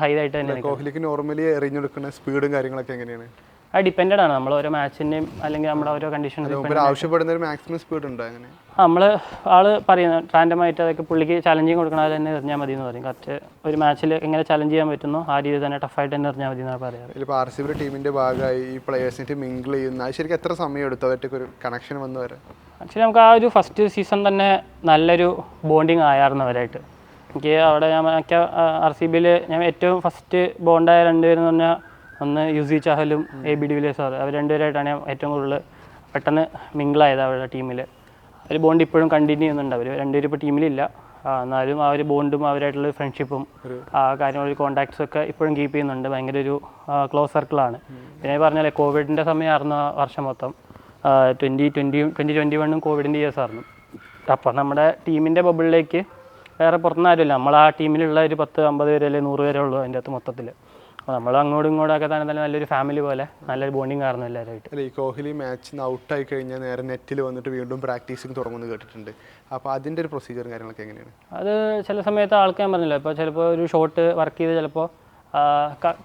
ഹൈ ആയിട്ട് തന്നെ. കോഹ്ലിക്ക് നോർമലി എറിഞ്ഞെടുക്കുന്ന സ്പീഡും കാര്യങ്ങളൊക്കെ എങ്ങനെയാണ്? അത് ഡിപ്പെൻഡഡ് ആണ് നമ്മൾ ഓരോ മാച്ചിൻ്റെയും അല്ലെങ്കിൽ നമ്മുടെ ഓരോ കണ്ടീഷൻസ് ആവശ്യപ്പെടുന്ന ഒരു മാക്സിമം സ്പീഡ് ഉണ്ടോ? അങ്ങനെ നമ്മൾ ആള് പറയുന്നത് റാൻഡമായിട്ട് അതൊക്കെ പുള്ളിക്ക് ചലഞ്ചിങ് കൊടുക്കണം, അത് തന്നെ എറിഞ്ഞാൽ മതി എന്ന് പറയും. കറക്റ്റ് ഒരു മാച്ചിൽ എങ്ങനെ ചലഞ്ച് ചെയ്യാൻ പറ്റുന്നോ ആ രീതിയിൽ തന്നെ ടഫായിട്ട് തന്നെ എറിഞ്ഞാൽ മതി എന്നാണ് പറയാറ്. ഇപ്പോൾ RCB ടീമിൻ്റെ ഭാഗമായി ഈ പ്ലേയേഴ്സിൻ്റെ മിങ്കിൾ ചെയ്യുന്ന ശരിക്കും എത്ര സമയം എടുത്തു അവർക്ക് ഒരു കണക്ഷൻ വന്നു വരെ? ആക്ച്വലി നമുക്ക് ആ ഒരു ഫസ്റ്റ് സീസൺ തന്നെ നല്ലൊരു ബോണ്ടിങ് ആയിരുന്നു അവരായിട്ട്. എനിക്ക് അവിടെ ഞാൻ RCBയിൽ ഞാൻ ഏറ്റവും ഫസ്റ്റ് ബോണ്ടായ 2 പേരെന്ന് പറഞ്ഞാൽ ഒന്ന് യുസി ചഹലും AB de Villiers സാർ, അവർ 2 പേരായിട്ടാണ് ഞാൻ ഏറ്റവും കൂടുതൽ പെട്ടെന്ന് മിങ്കിളായത് അവരുടെ ടീമിൽ. ഒരു ബോണ്ട് ഇപ്പോഴും കണ്ടിന്യൂ ചെയ്യുന്നുണ്ട്. അവർ 2 പേരും ഇപ്പോൾ ടീമിലില്ല, എന്നാലും ആ ഒരു ബോണ്ടും അവരായിട്ടുള്ള ഫ്രണ്ട്ഷിപ്പും ആ കാര്യങ്ങൾ കോൺടാക്ട്സും ഒക്കെ ഇപ്പോഴും കീപ്പ് ചെയ്യുന്നുണ്ട്. ഭയങ്കര ഒരു ക്ലോസ് സർക്കിളാണ്. പിന്നെ പറഞ്ഞാലേ കോവിഡിൻ്റെ സമയമായിരുന്നു ആ വർഷം മൊത്തം. 2021 കോവിഡിൻ്റെ ഇയേഴ്സ് ആയിരുന്നു. അപ്പോൾ നമ്മുടെ ടീമിൻ്റെ ബബിളിലേക്ക് വേറെ പുറത്തുനിന്ന് ആരുമില്ല. നമ്മൾ ആ ടീമിലുള്ള ഒരു 10-50 പേര് അല്ലെങ്കിൽ 100 പേരേ ഉള്ളൂ അതിൻ്റെ അകത്ത് മൊത്തത്തിൽ. അപ്പോൾ നമ്മൾ അങ്ങോട്ടും ഇങ്ങോട്ടൊക്കെ തന്നെ നല്ലൊരു ഫാമിലി പോലെ നല്ലൊരു ബോണ്ടിങ് ആയിരുന്നു എല്ലാവരുമായിട്ട്. അല്ല, ഈ കോഹ്ലി മാച്ചിൽ ഔട്ടായി കഴിഞ്ഞാൽ നേരെ നെറ്റിൽ വന്നിട്ട് വീണ്ടും പ്രാക്ടീസിങ് തുടങ്ങുമെന്ന് കേട്ടിട്ടുണ്ട്. അപ്പോൾ അതിൻ്റെ ഒരു പ്രൊസീജിയറും കാര്യങ്ങളൊക്കെ എങ്ങനെയാണ്? അത് ചില സമയത്ത് ആൾക്ക് ഞാൻ പറഞ്ഞില്ല, ഇപ്പോൾ ചിലപ്പോൾ ഒരു ഷോട്ട് വർക്ക് ചെയ്ത് ചിലപ്പോൾ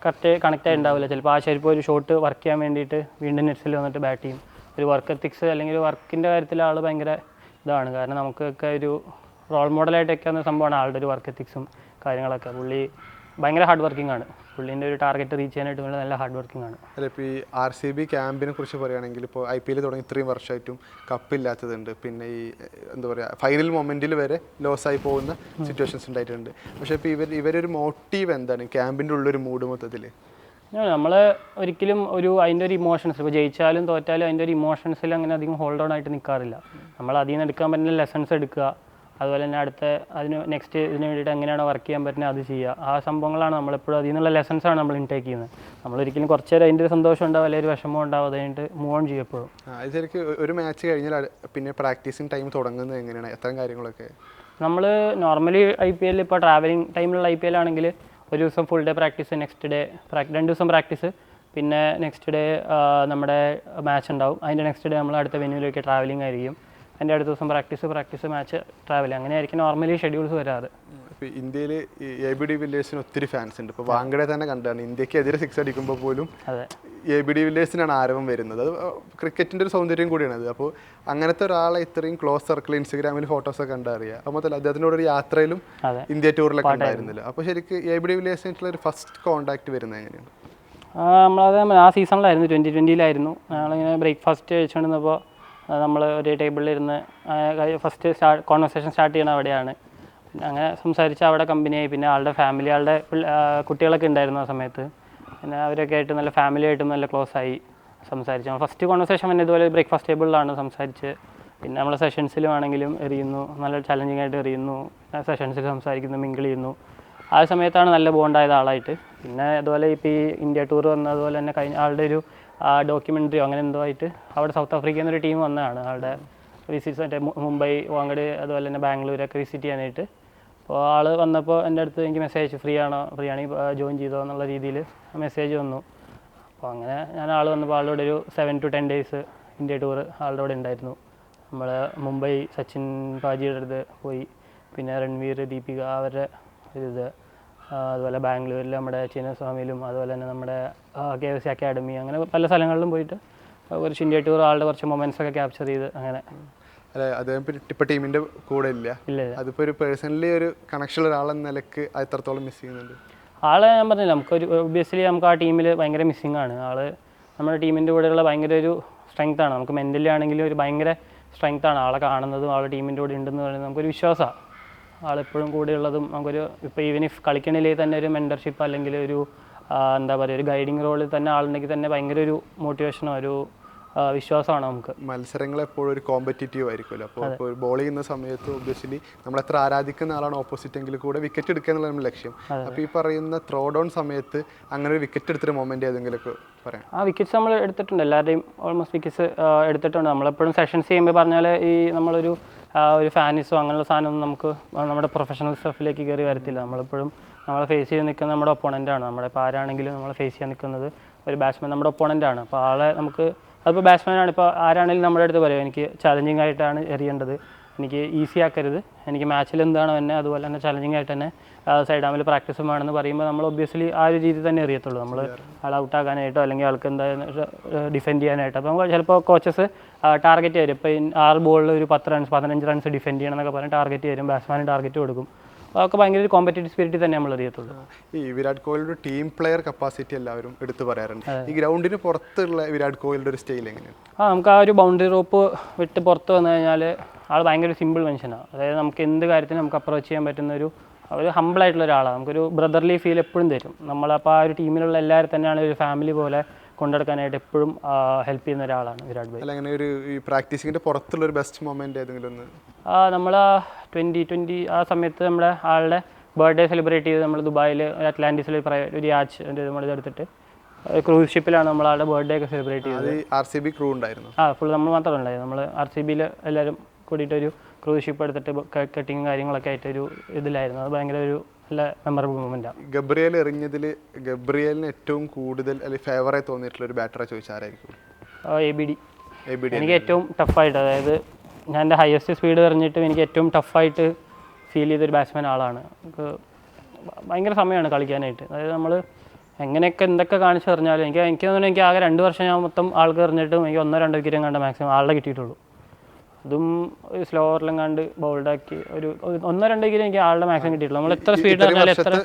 കറക്റ്റ് കണക്റ്റ് ആയി ഉണ്ടാവില്ല. ചിലപ്പോൾ ചിലപ്പോൾ ഒരു ഷോട്ട് വർക്ക് ചെയ്യാൻ വേണ്ടിയിട്ട് വീണ്ടും നെറ്റ്സിൽ വന്നിട്ട് ബാറ്റ് ചെയ്യും. ഒരു വർക്ക് എത്തിക്സ് അല്ലെങ്കിൽ ഒരു വർക്കിൻ്റെ കാര്യത്തിൽ ആൾ ഭയങ്കര ഇതാണ്. കാരണം നമുക്കൊക്കെ ഒരു റോൾ മോഡലായിട്ടൊക്കെ എന്ന സംഭവമാണ് ആളുടെ ഒരു വർക്ക് എത്തിക്സും കാര്യങ്ങളൊക്കെ. പുള്ളി ഭയങ്കര ഹാർഡ് വർക്കിംഗ് ആണ്. പുള്ളീൻ്റെ ഒരു ടാർഗറ്റ് റീച്ച് ചെയ്യാനായിട്ട് വേണ്ടി നല്ല ഹാർഡ് വർക്കിംഗ് ആണ്. അല്ല, ഇപ്പോൾ ഈ RCB ക്യാമ്പിനെ കുറിച്ച് പറയുകയാണെങ്കിൽ ഇപ്പോൾ IPL തുടങ്ങി ഇത്രയും വർഷമായിട്ടും കപ്പില്ലാത്തതുണ്ട്. പിന്നെ ഈ എന്താ പറയുക, ഫൈനൽ മൊമെൻറ്റിൽ വരെ ലോസായി പോകുന്ന സിറ്റുവേഷൻസ് ഉണ്ടായിട്ടുണ്ട്. പക്ഷേ ഇപ്പോൾ ഇവരൊരു മോട്ടീവ് എന്താണ് ക്യാമ്പിൻ്റെ ഉള്ളൊരു മൂഡ് മൊത്തത്തിൽ? നമ്മൾ ഒരിക്കലും അതിൻ്റെ ഒരു ഇമോഷൻസ്, ഇപ്പോൾ ജയിച്ചാലും തോറ്റാലും അതിൻ്റെ ഒരു ഇമോഷൻസിൽ അങ്ങനെ അധികം ഹോൾഡ് ഓൺ ആയിട്ട് നിൽക്കാറില്ല. നമ്മൾ അതിൽ നിന്ന് എടുക്കാൻ പറ്റുന്ന ലെസൺസ് എടുക്കുക, അതുപോലെ തന്നെ നെക്സ്റ്റ് ഇതിന് വേണ്ടിയിട്ട് എങ്ങനെയാണോ വർക്ക് ചെയ്യാൻ പറ്റുന്നത് അത് ചെയ്യുക. ആ സംഭവങ്ങളാണ് നമ്മളെപ്പോഴും അതിൽ നിന്നുള്ള ലെസൺസാണ് നമ്മൾ ഇൻടേക്ക് ചെയ്യുന്നത്. നമ്മളൊരിക്കലും കുറച്ച് നേരം അതിൻ്റെ ഒരു സന്തോഷം ഉണ്ടാവും അല്ലെങ്കിൽ ഒരു വിഷമം ഉണ്ടാവും, അത് കഴിഞ്ഞിട്ട് മൂവ് ഓൺ ചെയ്യപ്പോഴും. ശരിക്കും ഒരു മാച്ച് കഴിഞ്ഞാൽ പിന്നെ പ്രാക്ടീസിങ് ടൈം തുടങ്ങുന്നത് എങ്ങനെയാണ്? എത്രയും കാര്യങ്ങളൊക്കെ നമ്മൾ നോർമലി IPL ഇപ്പോൾ ട്രാവലിംഗ് ടൈമിലുള്ള IPL ആണെങ്കിൽ ഒരു ദിവസം full day practice, next day 2 ദിവസം പ്രാക്ടീസ്, പിന്നെ നെക്സ്റ്റ് ഡേ നമ്മുടെ മാച്ച് ഉണ്ടാവും. അതിൻ്റെ നെക്സ്റ്റ് ഡേ നമ്മൾ അടുത്ത വെന്യൂവിലേക്ക് ട്രാവലിംഗ് ആയിരിക്കും. എൻ്റെ അടുത്ത ദിവസം പ്രാക്ടീസ് മാച്ച് ട്രാവൽ, അങ്ങനെയായിരിക്കും നോർമലി ഷെഡ്യൂൾസ് വരാറ്. ഇപ്പോൾ ഇന്ത്യയിൽ AB de Villiers ഒത്തിരി ഫാൻസ് ഉണ്ട്. ഇപ്പോൾ വാങ്കഡെ തന്നെ കണ്ടാണ് ഇന്ത്യക്കെതിരെ 6 അടിക്കുമ്പോൾ പോലും AB de Villiers ആരവം വരുന്നത്. അത് ക്രിക്കറ്റിൻ്റെ ഒരു സൗന്ദര്യം കൂടിയാണത്. അപ്പോൾ അങ്ങനത്തെ ഒരാളെ ഇത്രയും ക്ലോസ് സർക്കിൾ ഇൻസ്റ്റഗ്രാമിൽ ഫോട്ടോസൊക്കെ കണ്ടറിയാം. അപ്പോൾ മൊത്തം അദ്ദേഹത്തിനോട് ഒരു യാത്രയിലും ഇന്ത്യ ടൂറിലൊക്കെ ഉണ്ടായിരുന്നില്ല. അപ്പോൾ ശരിക്കും AB de Villiers ഒരു ഫസ്റ്റ് കോൺടാക്ട് വരുന്നത് എങ്ങനെയാണ്? നമ്മളത് ആ സീസണിലായിരുന്നു 2020-ലായിരുന്നു. ഞങ്ങളിങ്ങനെ ബ്രേക്ക്ഫാസ്റ്റ് കഴിച്ചുകൊണ്ടിരുന്നപ്പോൾ നമ്മൾ ഒരു ടേബിളിലിരുന്ന് ഫസ്റ്റ് കോൺവെർസേഷൻ സ്റ്റാർട്ട് ചെയ്യണത് അവിടെയാണ്. പിന്നെ അങ്ങനെ സംസാരിച്ച് അവിടെ കമ്പനിയായി. പിന്നെ ആളുടെ ഫാമിലി, ആളുടെ കുട്ടികളൊക്കെ ഉണ്ടായിരുന്നു ആ സമയത്ത്. പിന്നെ അവരൊക്കെ ആയിട്ട് നല്ല ഫാമിലി ആയിട്ടും നല്ല ക്ലോസ് ആയി സംസാരിച്ചു. ഫസ്റ്റ് കോൺവെർസേഷൻ തന്നെ ഇതുപോലെ ബ്രേക്ക്ഫാസ്റ്റ് ടേബിളിലാണ് സംസാരിച്ച്. പിന്നെ നമ്മൾ സെഷൻസിലും ആണെങ്കിലും എറിയുന്നു, നല്ല ചലഞ്ചിങ് ആയിട്ട് എറിയുന്നു, സെഷൻസിൽ സംസാരിക്കുന്നു, മിങ്കിൾ ചെയ്യുന്നു. ആ സമയത്താണ് നല്ല ബോണ്ടായത് ആളായിട്ട്. പിന്നെ അതുപോലെ ഇപ്പോൾ ഈ ഇന്ത്യ ടൂർ വന്നതുപോലെ തന്നെ കഴിഞ്ഞ ആളുടെ ഒരു ഡോക്യുമെൻ്ററിയോ അങ്ങനെ എന്തോ ആയിട്ട് അവിടെ സൗത്ത് ആഫ്രിക്കയിൽ നിന്നൊരു ടീം വന്നതാണ് ആളുടെ വിസിറ്റ്സ്, മറ്റേ മുംബൈ, വാങ്കഡ്, അതുപോലെ തന്നെ ബാംഗ്ലൂരൊക്കെ വിസിറ്റ് ചെയ്യാനായിട്ട്. അപ്പോൾ ആൾ വന്നപ്പോൾ എൻ്റെ അടുത്ത് എനിക്ക് മെസ്സേജ് ഫ്രീ ആണെങ്കിൽ ജോയിൻ ചെയ്തോ എന്നുള്ള രീതിയിൽ മെസ്സേജ് വന്നു. അപ്പോൾ അങ്ങനെ ഞാൻ ആൾ വന്നപ്പോൾ ആളുടെ ഒരു 7 to 10 days ഇന്ത്യ ടൂർ ആളുടെ അവിടെ ഉണ്ടായിരുന്നു. നമ്മൾ മുംബൈ സച്ചിൻ പാജിയുടെ അടുത്ത് പോയി, പിന്നെ രൺവീർ, ദീപിക അവരുടെ ഇത്, അതുപോലെ ബാംഗ്ലൂരിൽ നമ്മുടെ ചിന്നസ്വാമിയിലും, അതുപോലെ തന്നെ നമ്മുടെ KFC അക്കാഡമി, അങ്ങനെ പല സ്ഥലങ്ങളിലും പോയിട്ട് കുറച്ച് ഇന്ത്യ ടൂർ ആളുടെ കുറച്ച് മൊമെൻറ്റ്സ് ഒക്കെ ക്യാപ്ചർ ചെയ്ത് അങ്ങനെ. അല്ലെ, അദ്ദേഹം ഇപ്പം ടീമിൻ്റെ കൂടെ ഇല്ല. അതിപ്പോൾ ഒരു പേഴ്സണലി ഒരു കണക്ഷൻ ഒരാളെന്ന നിലക്ക് എത്രത്തോളം മിസ് ചെയ്യുന്നുണ്ട്? ആളെ ഞാൻ പറഞ്ഞില്ല, നമുക്കൊരു ഒബ്വിയസ്ലി നമുക്ക് ആ ടീമിൽ ഭയങ്കര മിസ്സിങ് ആണ്. ആൾ നമ്മുടെ ടീമിൻ്റെ കൂടെയുള്ള ഭയങ്കര ഒരു സ്ട്രെങ്ത് ആണ്. നമുക്ക് മെൻ്റലി ആണെങ്കിലും ഒരു ഭയങ്കര സ്ട്രെങ്ത് ആണ്. ആളെ കാണുന്നതും ആൾ ടീമിൻ്റെ കൂടെ ഉണ്ടെന്ന് പറയുന്നത് നമുക്കൊരു വിശ്വാസമാണ്. ആളെപ്പോഴും കൂടെയുള്ളതും നമുക്കൊരു ഇപ്പോൾ ഈവൻ ഇഫ് കളിക്കണില്ലെങ്കിൽ തന്നെ ഒരു മെൻറ്റർഷിപ്പ് അല്ലെങ്കിൽ ഒരു എന്താ പറയുക, ഒരു ഗൈഡിങ് റോളിൽ തന്നെ ആളുണ്ടെങ്കിൽ തന്നെ ഭയങ്കര ഒരു മോട്ടിവേഷനോ ഒരു വിശ്വാസമാണ് നമുക്ക്. മത്സരങ്ങൾ എപ്പോഴും ഒരു കോമ്പറ്റീറ്റീവ് ആയിരിക്കുമല്ലോ. അപ്പോൾ ബോൾ ചെയ്യുന്ന സമയത്ത് ഒബ്വിയസ്ലി നമ്മൾ എത്ര ആരാധിക്കുന്ന ആളാണ് ഓപ്പോസിറ്റ് എങ്കിൽ കൂടെ വിക്കറ്റ് എടുക്കുക എന്നുള്ള നമ്മുടെ ലക്ഷ്യം. അപ്പോൾ ഈ പറയുന്ന ത്രോ ഡൗൺ സമയത്ത് അങ്ങനെ ഒരു വിക്കറ്റ് എടുത്തൊരു മൊമെന്റ് ഏതെങ്കിലുമൊക്കെ പറയാം? ആ വിക്കറ്റ്സ് നമ്മൾ എടുത്തിട്ടുണ്ട്, എല്ലാവരുടെയും ഓൾമോസ്റ്റ് വിക്കറ്റ്സ് എടുത്തിട്ടുണ്ട്. നമ്മളെപ്പോഴും സെഷൻസ് ചെയ്യുമ്പോൾ പറഞ്ഞാൽ ഈ നമ്മളൊരു ഒരു ഫാനിസോ അങ്ങനെയുള്ള സാധനമൊന്നും നമുക്ക് നമ്മുടെ പ്രൊഫഷണൽ സ്റ്റഫിലേക്ക് കയറി വരത്തില്ല. നമ്മളെപ്പോഴും നമ്മളെ ഫേസ് ചെയ്ത് നിൽക്കുന്ന നമ്മുടെ ഒപ്പോണൻ്റാണ്. നമ്മുടെ ഇപ്പോൾ ആരാണെങ്കിലും നമ്മളെ ഫേസ് ചെയ്യാൻ നിൽക്കുന്നത് ഒരു ബാറ്റ്സ്മാൻ നമ്മുടെ ഒപ്പോണൻ്റാണ്. അപ്പോൾ ആളെ നമുക്ക് അതിപ്പോൾ ബാറ്റ്സ്മാനാണ്, ഇപ്പോൾ ആരാണെങ്കിലും നമ്മുടെ അടുത്ത് പറയും എനിക്ക് ചലഞ്ചിങ് ആയിട്ടാണ് എറിയേണ്ടത്, എനിക്ക് ഈസി ആക്കരുത്, എനിക്ക് മാച്ചിൽ എന്താണോ തന്നെ അതുപോലെ തന്നെ ചലഞ്ചിങ് ആയിട്ട് തന്നെ സൈഡ് ആമിൽ പ്രാക്ടീസും വേണമെന്ന് പറയുമ്പോൾ നമ്മൾ ഒബ്വിയസ്ലി ആ ഒരു രീതി തന്നെ എറിയത്തുള്ളൂ. നമ്മൾ ആൾ ഔട്ടാക്കാനായിട്ടോ അല്ലെങ്കിൽ ആൾക്ക് എന്താ ഡിഫെൻഡ് ചെയ്യാനായിട്ടോ. അപ്പോൾ നമുക്ക് ചിലപ്പോൾ കോച്ചസ് ടാർഗറ്റ് തരും. ഇപ്പോൾ 6 ബോളിൽ ഒരു 10 runs 15 runs ഡിഫെൻഡ് ചെയ്യണം എന്നൊക്കെ പറഞ്ഞ് ടാർഗറ്റ് തരും, ബാറ്റ്സ്മാന് ടാർഗറ്റ് കൊടുക്കും. അതൊക്കെ ഭയങ്കര ഒരു കോമ്പറ്റീറ്റീവ് സ്പിരിറ്റ് തന്നെ നമ്മൾ അറിയത്തുള്ളൂ. ഈ വിരാട് കോഹ്ലിയുടെ ടീം പ്ലെയർ കപ്പാസിറ്റി എല്ലാവരും എടുത്തു പറയാറുണ്ട്. ഈ ഗ്രൗണ്ടിന് പുറത്തുള്ള വിരാട് കോഹ്ലിയുടെ ഒരു സ്റ്റൈൽ എങ്ങനെയാണ്? നമുക്ക് ആ ഒരു ബൗണ്ടറി റോപ്പ് വിട്ട് പുറത്ത് വന്നു കഴിഞ്ഞാൽ ആൾ ഭയങ്കര സിമ്പിൾ മനുഷ്യനാണ്. അതായത് നമുക്ക് എന്ത് കാര്യത്തിനും നമുക്ക് അപ്രോച്ച് ചെയ്യാൻ പറ്റുന്ന ഒരു ഹമ്പിളായിട്ടുള്ള ഒരാളാണ്. നമുക്കൊരു ബ്രദർലി ഫീൽ എപ്പോഴും തരും. നമ്മളപ്പോൾ ആ ഒരു ടീമിലുള്ള എല്ലാവരും തന്നെയാണ് ഒരു ഫാമിലി പോലെ കൊണ്ടെടുക്കാനായിട്ട് എപ്പോഴും ഹെൽപ്പ് ചെയ്യുന്ന ഒരാളാണ് വിരാട് ഭായ്. അങ്ങനെ ഒരു ഈ പ്രാക്ടീസിങ്ങിൻ്റെ പുറത്തുള്ള ഒരു ബെസ്റ്റ് മൊമെന്റ് ഏതെങ്കിലും ഒന്ന്? നമ്മൾ 2020 ആ സമയത്ത് നമ്മുടെ ആളുടെ ബർത്ത്ഡേ സെലിബ്രേറ്റ് ചെയ്ത് നമ്മൾ ദുബായിൽ അറ്റ്ലാന്റിസിൽ ഒരു യാച്ച് നമ്മൾ ഇതെടുത്തിട്ട് ക്രൂസ് ഷിപ്പിലാണ് നമ്മൾ ആളുടെ ബർത്ത്ഡേ ഒക്കെ സെലിബ്രേറ്റ് ചെയ്തത്. RCB ക്രൂ ഉണ്ടായിരുന്നു? ഫുൾ നമ്മൾ മാത്രമേ ഉണ്ടായിരുന്നു. നമ്മൾ RCBയിൽ എല്ലാവരും കൂടിയിട്ടൊരു ക്രൂസ് ഷിപ്പ് എടുത്തിട്ട് കട്ടിങ്ങും കാര്യങ്ങളൊക്കെ ആയിട്ടൊരു ഇതിലായിരുന്നു. അത് ഭയങ്കര ഒരു നല്ല മെമ്മറബിൾ മൊമെൻറ്റാണ്. ഗബ്രിയേൽ എറിഞ്ഞതിൽ ഗബ്രിയേലിന് ഏറ്റവും കൂടുതൽ അല്ലെങ്കിൽ ഫേവറായി തോന്നിയിട്ടുള്ള ഒരു ബാറ്ററെ ചോദിച്ചാൽ ആരായിരിക്കും? ABD. എനിക്ക് ഏറ്റവും ടഫായിട്ട്, അതായത് ഞാൻ എൻ്റെ ഹയസ്റ്റ് സ്പീഡ് എറിഞ്ഞിട്ടും എനിക്ക് ഏറ്റവും ടഫായിട്ട് ഫീൽ ചെയ്തൊരു ബാറ്റ്സ്മാൻ ആളാണ്. നമുക്ക് ഭയങ്കര സമയമാണ് കളിക്കാനായിട്ട്. അതായത് നമ്മൾ എങ്ങനെയൊക്കെ എന്തൊക്കെ കാണിച്ചു എറിഞ്ഞാലും എനിക്ക് തോന്നുന്നു എനിക്ക് ആകെ 2 വർഷം ഞാൻ മൊത്തം ആൾക്ക് എറിഞ്ഞിട്ടും എനിക്ക് 1-2 വിക്കറ്റും കണ്ട മാക്സിമം ആളുടെ കിട്ടിയിട്ടുള്ളൂ. അതും ഒരു സ്ലോവറിലും കണ്ട് ബൗൾഡാക്കി ഒരു 1-2 വിക്കറ്റ് എനിക്ക് ആളുടെ മാക്സിമം കിട്ടിയിട്ടുള്ളൂ. നമ്മൾ എത്ര സ്പീഡ് പറഞ്ഞാൽ എത്ര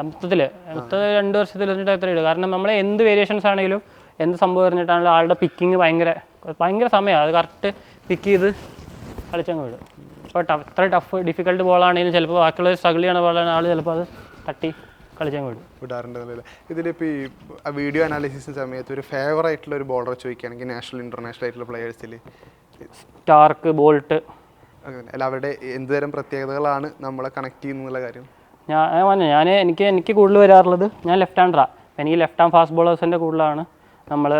മൊത്തത്തിൽ 2 വർഷത്തിൽ എറിഞ്ഞിട്ട് എത്ര ഇടും. കാരണം നമ്മൾ എന്ത് വേരിയേഷൻസ് ആണെങ്കിലും എന്ത് സംഭവം എറിഞ്ഞിട്ടാണെങ്കിലും ആളുടെ പിക്കിങ് ഭയങ്കര സമയമാണ്. അത് കറക്റ്റ് പിക്ക് ചെയ്ത് കളിച്ചങ്ങ് വിടും. അപ്പോൾ എത്ര ടഫ് ഡിഫിക്കൽട്ട് ബോളാണെങ്കിലും ചിലപ്പോൾ ബാക്കിയുള്ളവർ സ്ട്രഗിൾ ചെയ്യണ ബോളാണ് ആൾ ചിലപ്പോൾ അത് തട്ടി കളിച്ചങ്ങ് വിടാറുണ്ട്. ഇതിലിപ്പോൾ ഈ വീഡിയോ അനാലിസിസ് സമയത്ത് ഒരു ഫേവറായിട്ടുള്ള ഒരു ബോളറെ ചോദിക്കുകയാണെങ്കിൽ നാഷണൽ ഇന്റർനാഷണൽ ആയിട്ടുള്ള പ്ലെയേഴ്സിൽ സ്റ്റാർക്ക്, ബോൾട്ട്, അല്ല അവരുടെ എന്തുതരം പ്രത്യേകതകളാണ് നമ്മളെ കണക്ട് ചെയ്യുന്നുള്ള കാര്യം? എനിക്ക് കൂടുതൽ വരാറുള്ളത്, ഞാൻ ലെഫ്റ്റ് ഹാൻഡറാണ്. എനിക്ക് ലെഫ്റ്റ് ഹാൻഡ് ഫാസ്റ്റ് ബോളേഴ്സിൻ്റെ കൂടുതലാണ് നമ്മൾ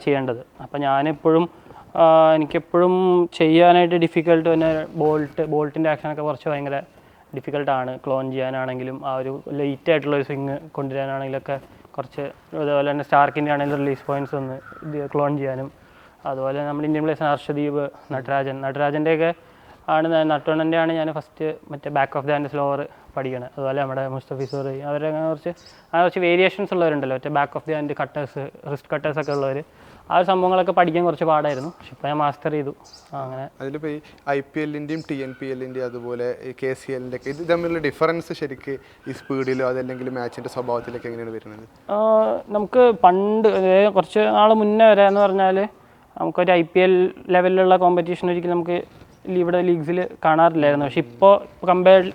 ചെയ്യേണ്ടത്. അപ്പോൾ ഞാനെപ്പോഴും എനിക്കെപ്പോഴും ചെയ്യാനായിട്ട് ഡിഫിക്കൽട്ട് തന്നെ ബോൾട്ടിൻ്റെ ആക്ഷനൊക്കെ കുറച്ച് ഭയങ്കര ഡിഫിക്കൽട്ടാണ്. ക്ലോൺ ചെയ്യാനാണെങ്കിലും ആ ഒരു ലേറ്റ് ആയിട്ടുള്ളൊരു സ്വിങ് കൊണ്ടുവരാനാണെങ്കിലൊക്കെ കുറച്ച്, അതുപോലെ തന്നെ സ്റ്റാർക്കിൻ്റെ ആണെങ്കിലും റിലീസ് പോയിൻറ്റ്സ് ഒന്ന് ക്ലോൺ ചെയ്യാനും, അതുപോലെ നമ്മുടെ ഇന്ത്യൻ പ്ലേയേഴ്സ് ഹർഷദീപ്, നടരാജൻ്റെയൊക്കെ ആണ് നട്ടുവണ്ണൻ്റെ ആണ് ഞാൻ ഫസ്റ്റ് മറ്റേ back of the hand slower പഠിക്കണത്. അതുപോലെ നമ്മുടെ മുസ്തഫിസൂർ അവരങ്ങനെ കുറച്ച് വേരിയേഷൻസ് ഉള്ളവരുണ്ടല്ലോ, മറ്റേ back of the hand cutters, wrist കട്ടേഴ്സൊക്കെ ഉള്ളവർ. ആ ഒരു സംഭവങ്ങളൊക്കെ പഠിക്കാൻ കുറച്ച് പാടായിരുന്നു. പക്ഷെ ഇപ്പോൾ ഞാൻ മാസ്റ്റർ ചെയ്തു. അങ്ങനെ അതിലിപ്പോൾ ഈ IPLൻ്റെയും TNPLൻ്റെയും അതുപോലെ KCLൻ്റെ ഒക്കെ ഇത് തമ്മിലുള്ള ഡിഫറൻസ് ശരിക്ക് ഈ സ്പീഡിലോ അതല്ലെങ്കിൽ മാച്ചിൻ്റെ സ്വഭാവത്തിലൊക്കെ എങ്ങനെയാണ് വരുന്നത്? നമുക്ക് പണ്ട് കുറച്ച് നാൾ മുന്നേ വരെ എന്ന് പറഞ്ഞാൽ നമുക്കൊരു IPL ലെവലിലുള്ള കോമ്പറ്റീഷൻ ഒരിക്കലും നമുക്ക് ഇവിടെ ലീഗ്സിൽ കാണാറില്ലായിരുന്നു. പക്ഷേ ഇപ്പോൾ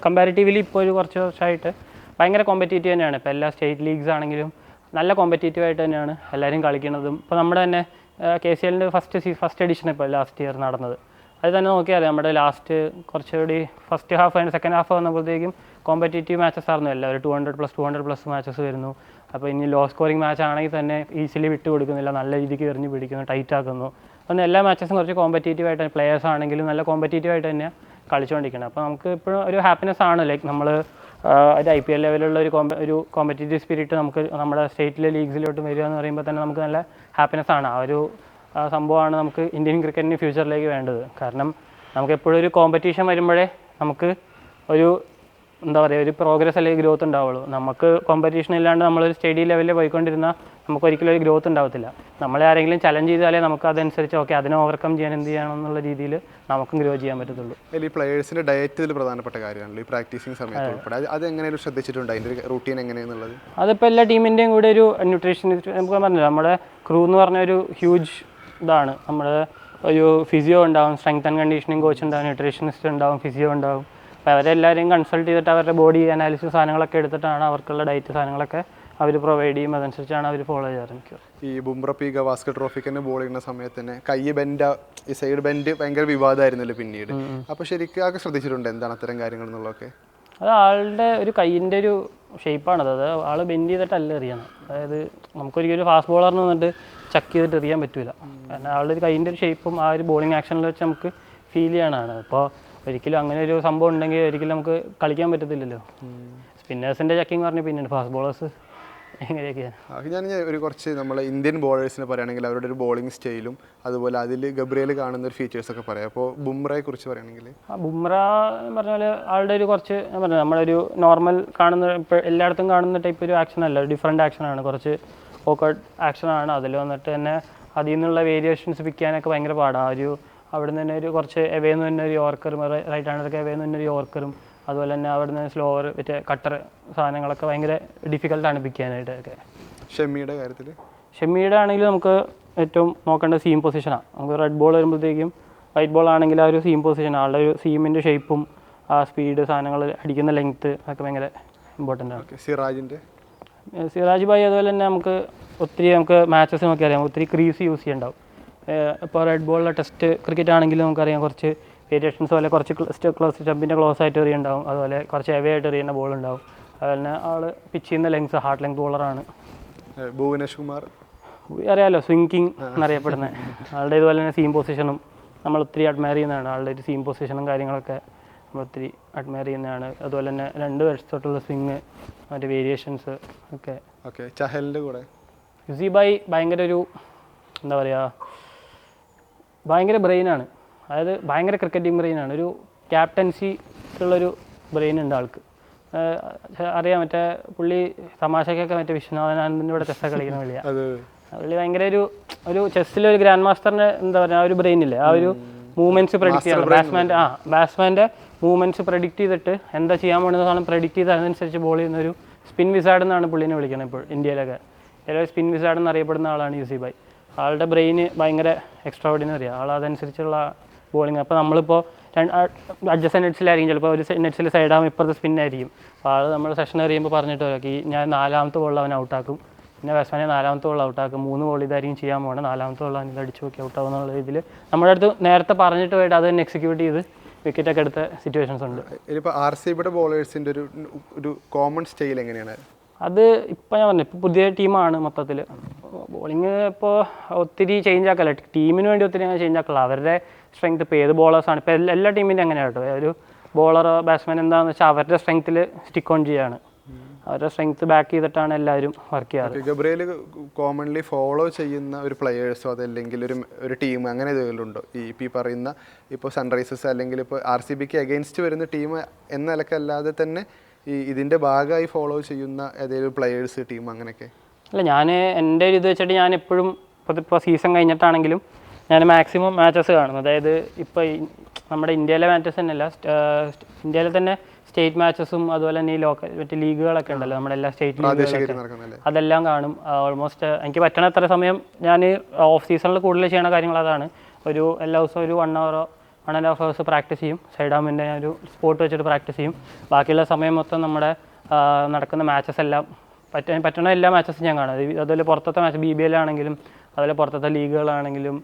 കമ്പാരിറ്റീവ്ലി ഇപ്പോൾ ഒരു കുറച്ച് വർഷമായിട്ട് ഭയങ്കര കോമ്പറ്റീറ്റീവ് തന്നെയാണ്. ഇപ്പോൾ എല്ലാ സ്റ്റേറ്റ് ലീഗ്സ് ആണെങ്കിലും നല്ല കോമ്പറ്റീറ്റീവായിട്ട് തന്നെയാണ് എല്ലാവരും കളിക്കുന്നതും. ഇപ്പോൾ നമ്മുടെ തന്നെ KCLൻ്റെ ഫസ്റ്റ് എഡിഷൻ ഇപ്പോൾ ലാസ്റ്റ് ഇയർ നടന്നത്, അത് തന്നെ നോക്കിയാൽ നമ്മുടെ ലാസ്റ്റ് കുറച്ചുകൂടി first half and second half വന്നപ്പോഴത്തേക്കും കോമ്പറ്റീറ്റീവ് മാച്ചസ് ആയിരുന്നു. എല്ലാവരും 200+ മാച്ചസ് വരുന്നു. അപ്പോൾ ഇനി ലോ സ്കോറിംഗ് മാച്ച് ആണെങ്കിൽ തന്നെ ഈസിലി വിട്ട് കൊടുക്കുന്നില്ല, നല്ല രീതിക്ക് എറിഞ്ഞ് പിടിക്കുന്നു, ടൈറ്റ് ആക്കുന്നു. അപ്പം എല്ലാ മാച്ചസും കുറച്ച് കോമ്പറ്റീറ്റീവായിട്ട് പ്ലേയേഴ്സ് ആണെങ്കിലും നല്ല കോമ്പറ്റീറ്റീവായിട്ട് തന്നെയാണ് കളിച്ചുകൊണ്ടിരിക്കുന്നത്. അപ്പോൾ നമുക്ക് ഇപ്പോഴും ഒരു ഹാപ്പിനെസ് ആണ്, ലൈക്ക് നമ്മൾ ഒരു IPL ലെവലുള്ള ഒരു കോമ്പറ്റീറ്റീവ് സ്പിരിറ്റ് നമുക്ക് നമ്മുടെ സ്റ്റേറ്റിലെ ലീഗ്സിലോട്ട് വരിക എന്ന് പറയുമ്പോൾ തന്നെ നമുക്ക് നല്ല ഹാപ്പിനെസ് ആണ്. ആ ഒരു സംഭവമാണ് നമുക്ക് ഇന്ത്യൻ ക്രിക്കറ്റിന് ഫ്യൂച്ചറിലേക്ക് വേണ്ടത്. കാരണം നമുക്ക് എപ്പോഴും ഒരു കോമ്പറ്റീഷൻ വരുമ്പോഴേ നമുക്ക് ഒരു എന്താ പറയുക ഒരു പ്രോഗ്രസ് അല്ലെങ്കിൽ ഗ്രോത്ത് ഉണ്ടാവുള്ളൂ. നമുക്ക് കോമ്പറ്റീഷൻ ഇല്ലാണ്ട് നമ്മളൊരു സ്റ്റഡി ലെവലിൽ പോയിക്കൊണ്ടിരുന്നാൽ നമുക്ക് ഒരിക്കലും ഒരു ഗ്രോത്ത് ഉണ്ടാവത്തില്ല. നമ്മളെ ആരെങ്കിലും ചലഞ്ച് ചെയ്താലേ നമുക്ക് അതനുസരിച്ച് ഓക്കെ അതിനെ ഓവർകം ചെയ്യാൻ എന്ത് ചെയ്യണം എന്നുള്ള രീതിയിൽ നമുക്കും ഗ്രോ ചെയ്യാൻ പറ്റത്തുള്ളൂ. ഈ പ്ലേയേഴ്സിൻ്റെ ഡയറ്റ് ഇതിൽ പ്രധാനപ്പെട്ട കാര്യമാണല്ലോ, ഈ പ്രാക്ടീസിങ് സമയത്ത് ഉൾപ്പെടെ. അത് എങ്ങനെയാണ് ശ്രദ്ധിച്ചിട്ടുണ്ട്, അതിൻ്റെ ഒരു റൂട്ടീൻ എങ്ങനെയാണെന്നുള്ളത്? അതിപ്പോൾ എല്ലാ ടീമിൻ്റെയും കൂടെ ഒരു ന്യൂട്രീഷനിസ്റ്റ് നമുക്ക് പറഞ്ഞില്ല, നമ്മുടെ ക്രൂ എന്ന് പറഞ്ഞ ഒരു ഹ്യൂജ് ഇതാണ്. നമ്മുടെ ഒരു ഫിസിയോ ഉണ്ടാവും, സ്ട്രെങ്ത് ആൻഡ് കണ്ടീഷനിങ് കോച്ച് ഉണ്ടാവും, ന്യൂട്രീഷനിസ്റ്റ് ഉണ്ടാവും, ഫിസിയോ ഉണ്ടാവും. അപ്പോൾ അവരെല്ലാവരെയും കൺസൾട്ട് ചെയ്തിട്ട് അവരുടെ ബോഡി അനാലിസിസ് സാധനങ്ങളൊക്കെ എടുത്തിട്ടാണ് അവർക്കുള്ള ഡയറ്റ് സാധനങ്ങളൊക്കെ അവർ പ്രൊവൈഡ് ചെയ്യും. അതനുസരിച്ചാണ് അവർ ഫോളോ ചെയ്യാറ്. ഈ ബുംറ പി ഗവാസ്കർ ട്രോഫിക്ക് തന്നെ ബോൾ ചെയ്യുന്ന സമയത്ത് തന്നെ കൈ ബെൻഡ്, ഈ സൈഡ് ബെൻഡ് ഭയങ്കര വിവാദമായിരുന്നല്ലോ പിന്നീട്. അപ്പോൾ ശരിക്കും ആകെ ശ്രദ്ധിച്ചിട്ടുണ്ട് എന്താണ് അത്തരം കാര്യങ്ങൾ എന്നുള്ളതൊക്കെ? അത് ആളുടെ ഒരു കൈയിൻ്റെ ഒരു ഷേപ്പാണത്. അത് ആൾ ബെൻഡ് ചെയ്തിട്ടല്ല എറിയണം. അതായത് നമുക്കൊരിക്കലും ഫാസ്റ്റ് ബോളറിന് വന്നിട്ട് ചക്ക് ചെയ്തിട്ട് എറിയാൻ പറ്റില്ല. കാരണം ആളുടെ ഒരു കൈയിൻ്റെ ഒരു ഷേപ്പും ആ ഒരു ബോളിംഗ് ആക്ഷനിൽ വെച്ച് നമുക്ക് ഫീൽ ചെയ്യാനാണ്. അപ്പോൾ ഒരിക്കലും അങ്ങനെ ഒരു സംഭവം ഉണ്ടെങ്കിൽ ഒരിക്കലും നമുക്ക് കളിക്കാൻ പറ്റത്തില്ലല്ലോ. സ്പിന്നേഴ്സിൻ്റെ ചക്കിങ് പറഞ്ഞ് പിന്നീട് ഫാസ്റ്റ് ബോളേഴ്സ് എങ്ങനെയൊക്കെയാണ്. ഞാൻ ഒരു കുറച്ച് നമ്മളെ ഇന്ത്യൻ ബോളേഴ്സിനെ പറയുകയാണെങ്കിൽ അവരുടെ ഒരു ബോളിംഗ് സ്റ്റൈലും അതുപോലെ അതിൽ ഗബ്രിയേൽ കാണുന്ന ഒരു ഫീച്ചേഴ്സൊക്കെ പറയാം. അപ്പോൾ ബുംറയെ കുറിച്ച് പറയുകയാണെങ്കിൽ ബുംറ എന്ന് പറഞ്ഞാൽ ആളുടെ ഒരു കുറച്ച് ഞാൻ പറഞ്ഞത് നമ്മളൊരു നോർമൽ കാണുന്ന ഇപ്പോൾ എല്ലായിടത്തും കാണുന്ന ടൈപ്പ് ഒരു ആക്ഷൻ അല്ല, ഡിഫറെൻറ്റ് ആക്ഷനാണ്, കുറച്ച് ഓക്കേർഡ് ആക്ഷനാണ്. അതിൽ വന്നിട്ട് തന്നെ അതിൽ നിന്നുള്ള വേരിയേഷൻസ് പിക്കാനൊക്കെ ഭയങ്കര പാടാണ്. അവിടെ നിന്ന് തന്നെ ഒരു കുറച്ച് എവേന്ന് തന്നെ ഒരു യോർക്കറും റൈറ്റ് ഹാൻഡൊക്കെ എവേന്ന് തന്നെ ഒരു യോർക്കറും അതുപോലെ തന്നെ അവിടെ നിന്ന് സ്ലോവർ മറ്റേ കട്ടർ സാധനങ്ങളൊക്കെ ഭയങ്കര ഡിഫിക്കൽട്ടാണ് പിക്കാനായിട്ടൊക്കെ. ഷെമ്മിയുടെ ആണെങ്കിൽ നമുക്ക് ഏറ്റവും നോക്കേണ്ട സീം പൊസിഷനാണ്. നമുക്ക് റെഡ് ബോൾ വരുമ്പോഴത്തേക്കും വൈറ്റ് ബോൾ ആണെങ്കിൽ ആ ഒരു സീം പൊസിഷൻ, ആളുടെ ഒരു സീമിൻ്റെ ഷേപ്പും ആ സ്പീഡ് സാധനങ്ങൾ അടിക്കുന്ന ലെങ്ത്ത് ഒക്കെ ഭയങ്കര ഇമ്പോർട്ടൻ്റ് ആണ്. സിറാജ് ഭായി അതുപോലെ തന്നെ നമുക്ക് മാച്ചസ് നോക്കിയറിയാം, ഒത്തിരി ക്രീസ് യൂസ് ചെയ്യണ്ടാവും. ഇപ്പോൾ റെഡ് ബോളിലെ ടെസ്റ്റ് ക്രിക്കറ്റ് ആണെങ്കിൽ നമുക്കറിയാം കുറച്ച് വേരിയേഷൻസ് പോലെ കുറച്ച് സ്റ്റമ്പിൻ്റെ ക്ലോസ് ആയിട്ട് എറിയുണ്ടാവും, അതുപോലെ കുറച്ച് ഹെവി ആയിട്ട് എറിയുന്ന ബോൾ ഉണ്ടാവും. അതുപോലെ തന്നെ ആൾ പിച്ച് ചെയ്യുന്ന ലെങ്സ് ഹാർഡ് ലെങ്ത് ബോളറാണ്. ഭുവനേഷ് കുമാർ അറിയാമല്ലോ, സ്വിംഗ് കിങ് എന്നറിയപ്പെടുന്നത്. ആളുടെ ഇതുപോലെ തന്നെ സീം പൊസിഷനും നമ്മൾ ഒത്തിരി അഡ്മയർ ചെയ്യുന്നതാണ്. ആളുടെ ഒരു സീം പൊസിഷനും കാര്യങ്ങളൊക്കെ നമ്മൾ ഒത്തിരി അഡ്മയർ ചെയ്യുന്നതാണ്. അതുപോലെ തന്നെ 2 വശത്തോട്ടുള്ള സ്വിങ് മറ്റേ വേരിയേഷൻസ് ഒക്കെ. ചഹലിൻ്റെ കൂടെ യുസീബായി ഭയങ്കര ഒരു എന്താ പറയുക ഭയങ്കര ബ്രെയിനാണ്. അതായത് ഭയങ്കര ക്രിക്കറ്റിംഗ് ബ്രെയിനാണ്. ഒരു ക്യാപ്റ്റൻസി ഉള്ളൊരു ബ്രെയിൻ ഉണ്ട് ആൾക്ക്. അറിയാം, മറ്റേ പുള്ളി തമാശക്കൊക്കെ മറ്റേ വിശ്വനാഥനാനന്ദൻ്റെ ഇവിടെ ചെസ്സൊക്കെ കളിക്കുന്ന പുള്ളിയാണ്. പുള്ളി ഭയങ്കര ഒരു ചെസ്സിലൊരു ഗ്രാൻഡ് മാസ്റ്ററിൻ്റെ എന്താ പറയുക ആ ഒരു ബ്രെയിൻ ഇല്ലേ, ആ ഒരു മൂവ്മെൻറ്റ്സ് പ്രഡിക്റ്റ് ചെയ്യാൻ ബാറ്റ്സ്മാൻ്റെ മൂവ്മെൻറ്റ്സ് പ്രഡിക്റ്റ് ചെയ്തിട്ട് എന്താ ചെയ്യാൻ പോകുന്ന സാധനം പ്രഡിക്റ്റ് ചെയ്ത് അതിനനുസരിച്ച് ബോൾ ചെയ്യുന്നൊരു സ്പിൻ വിസാർഡ് എന്നാണ് പുള്ളിനെ വിളിക്കുന്നത് ഇപ്പോൾ ഇന്ത്യയിലൊക്കെ. എല്ലാവരും സ്പിൻ വിസാർഡ് എന്നറിയപ്പെടുന്ന ആളാണ് യുസീബായി. ആളുടെ ബ്രെയിന് ഭയങ്കര എക്സ്ട്രാordinary. ആൾ അതനുസരിച്ചുള്ള ബോളിങ്. അപ്പോൾ നമ്മളിപ്പോൾ അഡ്ജസ്റ്റൻ നെറ്റ്സിലായിരിക്കും, ചിലപ്പോൾ ഒരു നെറ്റ്സിൽ സൈഡാകും, ഇപ്പുറത്തെ സ്പിന്നായിരിക്കും. അപ്പോൾ ആൾ നമ്മൾ സെഷൻ എറിയുമ്പോൾ പറഞ്ഞിട്ട് നോക്കി ഞാൻ 4ാമത്തെ ബോളിൽ അവൻ ഔട്ടാക്കും, പിന്നെ ബാറ്റ്സ്മാനെ 4ാമത്തെ ബോൾ ഔട്ടാക്കും, 3 ബോൾ ഇതായിരിക്കും ചെയ്യാൻ പോകുന്നത്, 4ാമത്തെ ബോൾ അവൻ അടിച്ച് നോക്കി ഔട്ടാവും എന്നുള്ള രീതിയിൽ നമ്മുടെ അടുത്ത് നേരത്തെ പറഞ്ഞിട്ട് പോയിട്ട് അത് തന്നെ എക്സിക്യൂട്ട് ചെയ്ത് വിക്കറ്റൊക്കെ എടുത്ത സിറ്റുവേഷൻസ് ഉണ്ട്. ഇപ്പോൾ RCBയുടെ ബോളേഴ്സിൻ്റെ ഒരു കോമൺ സ്റ്റൈൽ എങ്ങനെയാണ്? അത് ഇപ്പോൾ ഞാൻ പറഞ്ഞു, ഇപ്പോൾ പുതിയ ടീമാണ് മൊത്തത്തിൽ. ബോളിങ് ഇപ്പോൾ ഒത്തിരി ചേഞ്ച് ആക്കല്ല, ടീമിന് വേണ്ടി ഒത്തിരി ചേഞ്ച് ആക്കല്ല. അവരുടെ സ്ട്രെങ്ത് ഇപ്പോൾ ഏത് ബോളേഴ്സാണ് ഇപ്പോൾ എല്ലാ ടീമിൻ്റെ അങ്ങനെയാണ് കേട്ടോ. ഒരു ബോളർ ബാറ്റ്സ്മാൻ എന്താണെന്ന് വെച്ചാൽ അവരുടെ സ്ട്രെങ്ത്തിൽ സ്റ്റിക്ക് ഓൺ ചെയ്യാണ്. അവരുടെ സ്ട്രെങ്ത് ബാക്ക് ചെയ്തിട്ടാണ് എല്ലാവരും വർക്ക് ചെയ്യാറ്. ഗബ്രിയേൽ കോമൺലി ഫോളോ ചെയ്യുന്ന ഒരു പ്ലെയേഴ്സോ അതല്ലെങ്കിൽ ഒരു ടീം അങ്ങനെ ഏതെങ്കിലും ഉണ്ടോ? ഈ പറയുന്ന ഇപ്പോൾ സൺറൈസേഴ്സ് അല്ലെങ്കിൽ ഇപ്പോൾ RCBക്ക് അഗെയിൻസ്റ്റ് വരുന്ന ടീം എന്ന നിലക്കല്ലാതെ തന്നെ ഇതിൻ്റെ ഭാഗമായി ഫോളോ ചെയ്യുന്ന ഏതെങ്കിലും പ്ലെയേഴ്സ് ടീം അങ്ങനെയൊക്കെ? അല്ല, ഞാൻ എൻ്റെ ഒരു ഇത് വെച്ചിട്ട് ഞാൻ എപ്പോഴും ഇപ്പോൾ സീസൺ കഴിഞ്ഞിട്ടാണെങ്കിലും ഞാൻ മാക്സിമം മാച്ചസ് കാണും. അതായത് ഇപ്പോൾ നമ്മുടെ ഇന്ത്യയിലെ മാച്ചസ് തന്നെയല്ല, ഇന്ത്യയിലെ തന്നെ സ്റ്റേറ്റ് മാച്ചസും അതുപോലെ തന്നെ ഈ ലോക്കൽ മറ്റേ ലീഗുകളൊക്കെ ഉണ്ടല്ലോ, നമ്മുടെ എല്ലാ സ്റ്റേറ്റ് ലീഗുകളൊക്കെ, അതെല്ലാം കാണും. ഓൾമോസ്റ്റ് എനിക്ക് പറ്റണ എത്ര സമയം ഞാൻ ഓഫ് സീസണിൽ കൂടുതൽ ചെയ്യണ കാര്യങ്ങൾ അതാണ്. എല്ലാ ദിവസവും ഒരു 1 hour 1.5 hours പ്രാക്ടീസ് ചെയ്യും. സൈഡാമിൻ്റെ ഒരു സ്പോട്ട് വെച്ചിട്ട് പ്രാക്ടീസ് ചെയ്യും. ബാക്കിയുള്ള സമയം മൊത്തം നമ്മുടെ നടക്കുന്ന മാച്ചസ് എല്ലാം പറ്റണ എല്ലാ മാച്ചസും ഞാൻ കാണും. അതുപോലെ പുറത്തത്തെ മാച്ച് BBL ആണെങ്കിലും അതുപോലെ പുറത്തത്തെ ലീഗുകളാണെങ്കിലും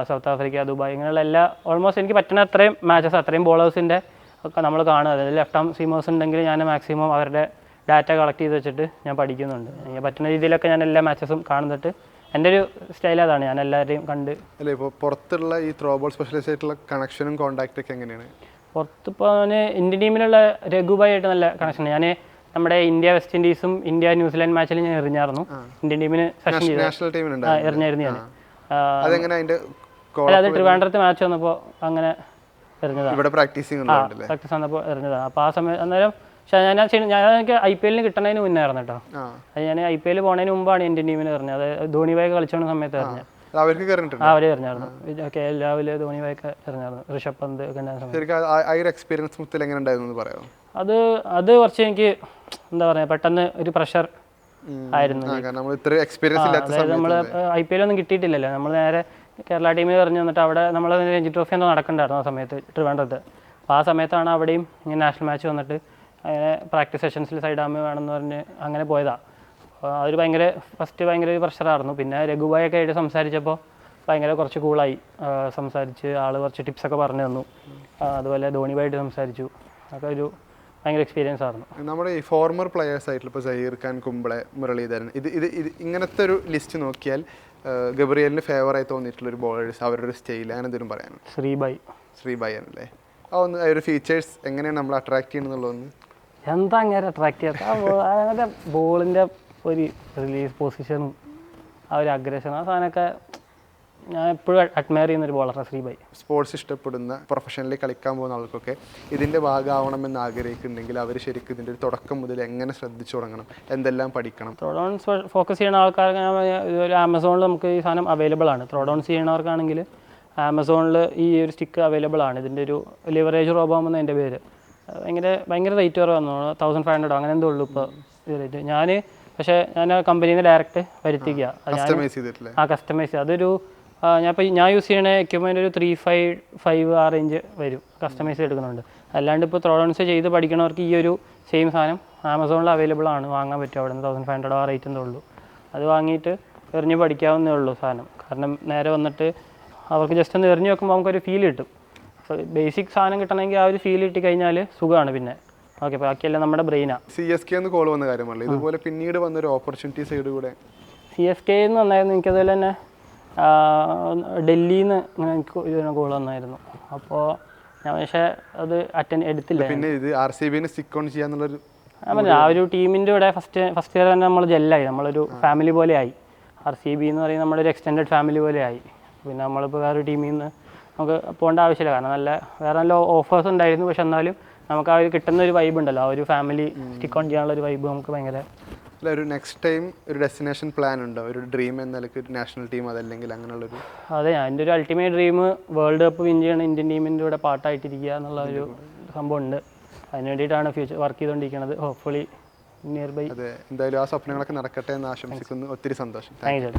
സൗത്ത് ആഫ്രിക്ക, ദുബായ്, ഇങ്ങനെയുള്ള എല്ലാ ഓൾമോസ്റ്റ് എനിക്ക് പറ്റുന്ന അത്രയും മാച്ചസ്, അത്രയും ബോളേഴ്സിൻ്റെ ഒക്കെ നമ്മൾ കാണുക. അതായത് ലെഫ്റ്റ് ആം സീമേഴ്സ് ഉണ്ടെങ്കിൽ ഞാൻ മാക്സിമം അവരുടെ ഡാറ്റ കളക്ട് ചെയ്ത് വെച്ചിട്ട് ഞാൻ പഠിക്കുന്നുണ്ട്. എനിക്ക് പറ്റുന്ന രീതിയിലൊക്കെ ഞാൻ എല്ലാ മാച്ചസും കാണുന്നിട്ട് എൻ്റെ ഒരു സ്റ്റൈൽ അതാണ്, ഞാൻ എല്ലാവരെയും കണ്ട്. അല്ലേ, ഇപ്പോൾ പുറത്തുള്ള ഈ ത്രോ ബോൾ സ്പെഷ്യലൈസ് ആയിട്ടുള്ള കണക്ഷനും കോൺടാക്റ്റ് ഒക്കെ എങ്ങനെയാണ്? പുറത്തിപ്പോൾ ഇന്ത്യൻ ടീമിലുള്ള രഘുബായി ആയിട്ട് നല്ല കണക്ഷൻ. ഞാൻ നമ്മുടെ ഇന്ത്യ വെസ്റ്റ് ഇൻഡീസും ഇന്ത്യ ന്യൂസിലാൻഡ് മാച്ചിൽ ഞാൻ എറിഞ്ഞായിരുന്നു. ഇന്ത്യൻ ടീമിന് സെഷൻ ചെയ്ത് എറിഞ്ഞായിരുന്നു ഞാൻ. അത് ട്രിവാൻഡ്രത്ത് മാച്ച് വന്നപ്പോൾ അങ്ങനെ എറിഞ്ഞതാണ്, പ്രാക്ടീസ് വന്നപ്പോൾ എറിഞ്ഞതാണ്. അപ്പോൾ ആ സമയം അന്നേരം പക്ഷേ ഞാൻ എനിക്ക് IPL കിട്ടുന്നതിന് മുന്നേ ആയിരുന്നു കേട്ടോ. അത് ഞാൻ IPL പോണതിന് മുമ്പാണ് ഇന്ത്യൻ ടീമിന് എറിഞ്ഞത്. അത് ധോണി ഭായി കളിച്ചോണ്ട സമയത്ത് എറിഞ്ഞത്. അവർ എറിഞ്ഞായിരുന്നു. KL രാഹുൽ, ധോണി ഭായിയൊക്കെ എറിഞ്ഞായിരുന്നു. ഋഷഭ് പന്ത് ഒക്കെ അത് കുറച്ച് എനിക്ക് എന്താ പറയുക, പെട്ടെന്ന് ഒരു പ്രഷർ ആയിരുന്നു. അതായത് നമ്മൾ IPL ഒന്നും കിട്ടിയിട്ടില്ലല്ലോ, നമ്മൾ നേരെ കേരള ടീമിൽ എറിഞ്ഞു വന്നിട്ട് അവിടെ നമ്മൾ രഞ്ജി ട്രോഫി എന്തോ നടക്കണ്ടായിരുന്നു ആ സമയത്ത് ട്രിവാൻഡ്രത്ത്. അപ്പോൾ ആ സമയത്താണ് അവിടെയും ഇങ്ങനെ നാഷണൽ മാച്ച് വന്നിട്ട് അങ്ങനെ പ്രാക്ടീസ് സെഷൻസിൽ സൈഡാമ് വേണമെന്ന് പറഞ്ഞ് അങ്ങനെ പോയതാണ്. അപ്പോൾ അതൊരു ഫസ്റ്റ് ഭയങ്കര ഒരു പ്രഷറായിരുന്നു. പിന്നെ രഘുബായൊക്കെ ആയിട്ട് സംസാരിച്ചപ്പോൾ ഭയങ്കര കുറച്ച് കൂളായി സംസാരിച്ച്, ആൾ കുറച്ച് ടിപ്സൊക്കെ പറഞ്ഞു തന്നു. അതുപോലെ ധോണിബായിട്ട് സംസാരിച്ചു. അതൊക്കെ ഒരു ഭയങ്കര എക്സ്പീരിയൻസ് ആയിരുന്നു. നമ്മുടെ ഈ ഫോർമർ പ്ലെയേഴ്സ് ആയിട്ടുള്ള ഇപ്പോൾ സഹീർ ഖാൻ, കുംബ്ലെ, മുരളീധരൻ, ഇത് ഇങ്ങനത്തെ ഒരു ലിസ്റ്റ് നോക്കിയാൽ ഗബ്രിയേലിന് ഫേവറായി തോന്നിയിട്ടുള്ള ഒരു ബോളേഴ്സ്, അവരുടെ ഒരു സ്റ്റൈൽ അങ്ങനെ എന്തെങ്കിലും പറയാനോ? ശ്രീബായി ആണല്ലേ. ആ ഒരു ഫീച്ചേഴ്സ് എങ്ങനെയാണ് നമ്മൾ അട്രാക്ട് ചെയ്യുന്നുള്ളതൊന്ന്? എന്താ അങ്ങനെ അട്രാക്ട് ചെയ്യാത്ത അങ്ങനെ ബോളിൻ്റെ ഒരു റിലീസ് പൊസിഷനും ആ ഒരു അഗ്രഷൻ, ആ സാധനമൊക്കെ ഞാൻ എപ്പോഴും അഡ്മയർ ചെയ്യുന്നൊരു ബോളറാണ് ശ്രീബായി. സ്പോർട്സ് ഇഷ്ടപ്പെടുന്ന പ്രൊഫഷണലി കളിക്കാൻ പോകുന്ന ആൾക്കൊക്കെ ഇതിൻ്റെ ഭാഗമാവണമെന്ന് ആഗ്രഹിക്കുന്നുണ്ടെങ്കിൽ അവർ ശരിക്കും ഇതിൻ്റെ ഒരു തുടക്കം മുതൽ എങ്ങനെ ശ്രദ്ധിച്ചു തുടങ്ങണം, എന്തെല്ലാം പഠിക്കണം? ത്രോഡൗൺ ഫോക്കസ് ചെയ്യുന്ന ആൾക്കാർക്ക് ഒരു ആമസോണിൽ നമുക്ക് ഈ സാധനം അവൈലബിൾ ആണ്. ത്രോഡൗൺസ് ചെയ്യുന്നവർക്കാണെങ്കിൽ ആമസോണിൽ ഈ ഒരു സ്റ്റിക്ക് അവൈലബിൾ ആണ്. ഇതിൻ്റെ ഒരു ലിവറേജ് റോബോം എന്ന് എൻ്റെ പേര്. ഭയങ്കര റേറ്റ് കുറവാണ്, 1500 അങ്ങനെ എന്തോ ഉള്ളൂ ഇപ്പോൾ റേറ്റ്. ഞാൻ കമ്പനിയിൽ നിന്ന് ഡയറക്റ്റ് വരുത്തിക്കുക. കസ്റ്റമൈസ് അതൊരു ഞാൻ യൂസ് ചെയ്യണ എക്യുപ്മെൻ്റ് ഒരു 355 ആ റേഞ്ച് വരും, കസ്റ്റമൈസ് എടുക്കുന്നുണ്ട്. അല്ലാണ്ട് ഇപ്പോൾ ത്രോഡൗൺസ് ചെയ്ത് പഠിക്കണവർക്ക് ഈ ഒരു സെയിം സാധനം ആമസോണിൽ അവൈലബിൾ ആണ്, വാങ്ങാൻ പറ്റും. അവിടെ നിന്ന് 1500 ആ റേറ്റ് എന്തോ ഉള്ളൂ. അത് വാങ്ങിയിട്ട് എറിഞ്ഞ് പഠിക്കാവുന്നേ ഉള്ളൂ സാധനം. കാരണം നേരെ വന്നിട്ട് അവർക്ക് ജസ്റ്റ് ഒന്ന് എറിഞ്ഞ് വെക്കുമ്പോൾ നമുക്കൊരു ഫീൽ കിട്ടും. അപ്പോൾ ബേസിക് സാധനം കിട്ടണമെങ്കിൽ ആ ഒരു ഫീൽ കിട്ടി കഴിഞ്ഞാൽ സുഖമാണ്. പിന്നെ ഓക്കെ, ബാക്കിയെല്ലാം നമ്മുടെ ബ്രെയിനാണ്. CSK എന്ന് കോൾ വന്ന കാര്യമല്ല, ഇതുപോലെ പിന്നീട് വന്നൊരു ഓപ്പർച്യൂണിറ്റി സൈഡ് കൂടെ CSK എന്ന് വന്നായിരുന്നു. എനിക്കതുപോലെ തന്നെ ഡൽഹിയിൽ നിന്ന് ഇങ്ങനെ എനിക്ക് ഒരു കോൾ വന്നായിരുന്നു. അപ്പോൾ ഞാൻ പക്ഷേ അത് എടുത്തില്ല. പിന്നെ ഇത് RCBനെ സ്റ്റിക്ക് ഓൺ ചെയ്യാന്നുള്ളൊരു ആ ഒരു ടീമിൻ്റെ കൂടെ ഫസ്റ്റ് ഇയർ തന്നെ നമ്മൾ ജെല്ലായി, നമ്മളൊരു ഫാമിലി പോലെ ആയി. RCB എന്ന് പറയുന്നത് നമ്മുടെ ഒരു എക്സ്റ്റെൻഡഡ് ഫാമിലി പോലെ ആയി. പിന്നെ നമ്മളിപ്പോൾ വേറൊരു ടീമിൽ നിന്ന് നമുക്ക് പോകേണ്ട ആവശ്യമില്ല. കാരണം വേറെ നല്ല ഓഫേഴ്സ് ഉണ്ടായിരുന്നു. പക്ഷെ എന്നാലും നമുക്ക് ആ ഒരു കിട്ടുന്ന ഒരു വൈബ് ഉണ്ടല്ലോ, ആ ഒരു ഫാമിലി സ്റ്റിക്ക് ഓൺ ചെയ്യാനുള്ള ഒരു വൈബ് നമുക്ക് ഭയങ്കര. അല്ല, ഒരു നെക്സ്റ്റ് ടൈം ഒരു ഡെസ്റ്റിനേഷൻ പ്ലാൻ ഉണ്ടോ? ഒരു ഡ്രീം എന്ന നിലയ്ക്ക് നാഷണൽ ടീം അതല്ലെങ്കിൽ അങ്ങനെയുള്ളൊരു? അതെ, എൻ്റെ ഒരു ultimate dream world cup win ചെയ്യണം, ഇന്ത്യൻ ടീമിൻ്റെ കൂടെ പാർട്ടായിട്ടിരിക്കുക എന്നുള്ള ഒരു സംഭവം ഉണ്ട്. അതിന് വേണ്ടിയിട്ടാണ് ഫ്യൂച്ചർ വർക്ക് ചെയ്തുകൊണ്ടിരിക്കുന്നത്. Hopefully near by. അതെ, എന്തായാലും ആ സ്വപ്നങ്ങളൊക്കെ നടക്കട്ടെ എന്ന് ആശംസിക്കുന്നു. ഒത്തിരി സന്തോഷം. Thank U.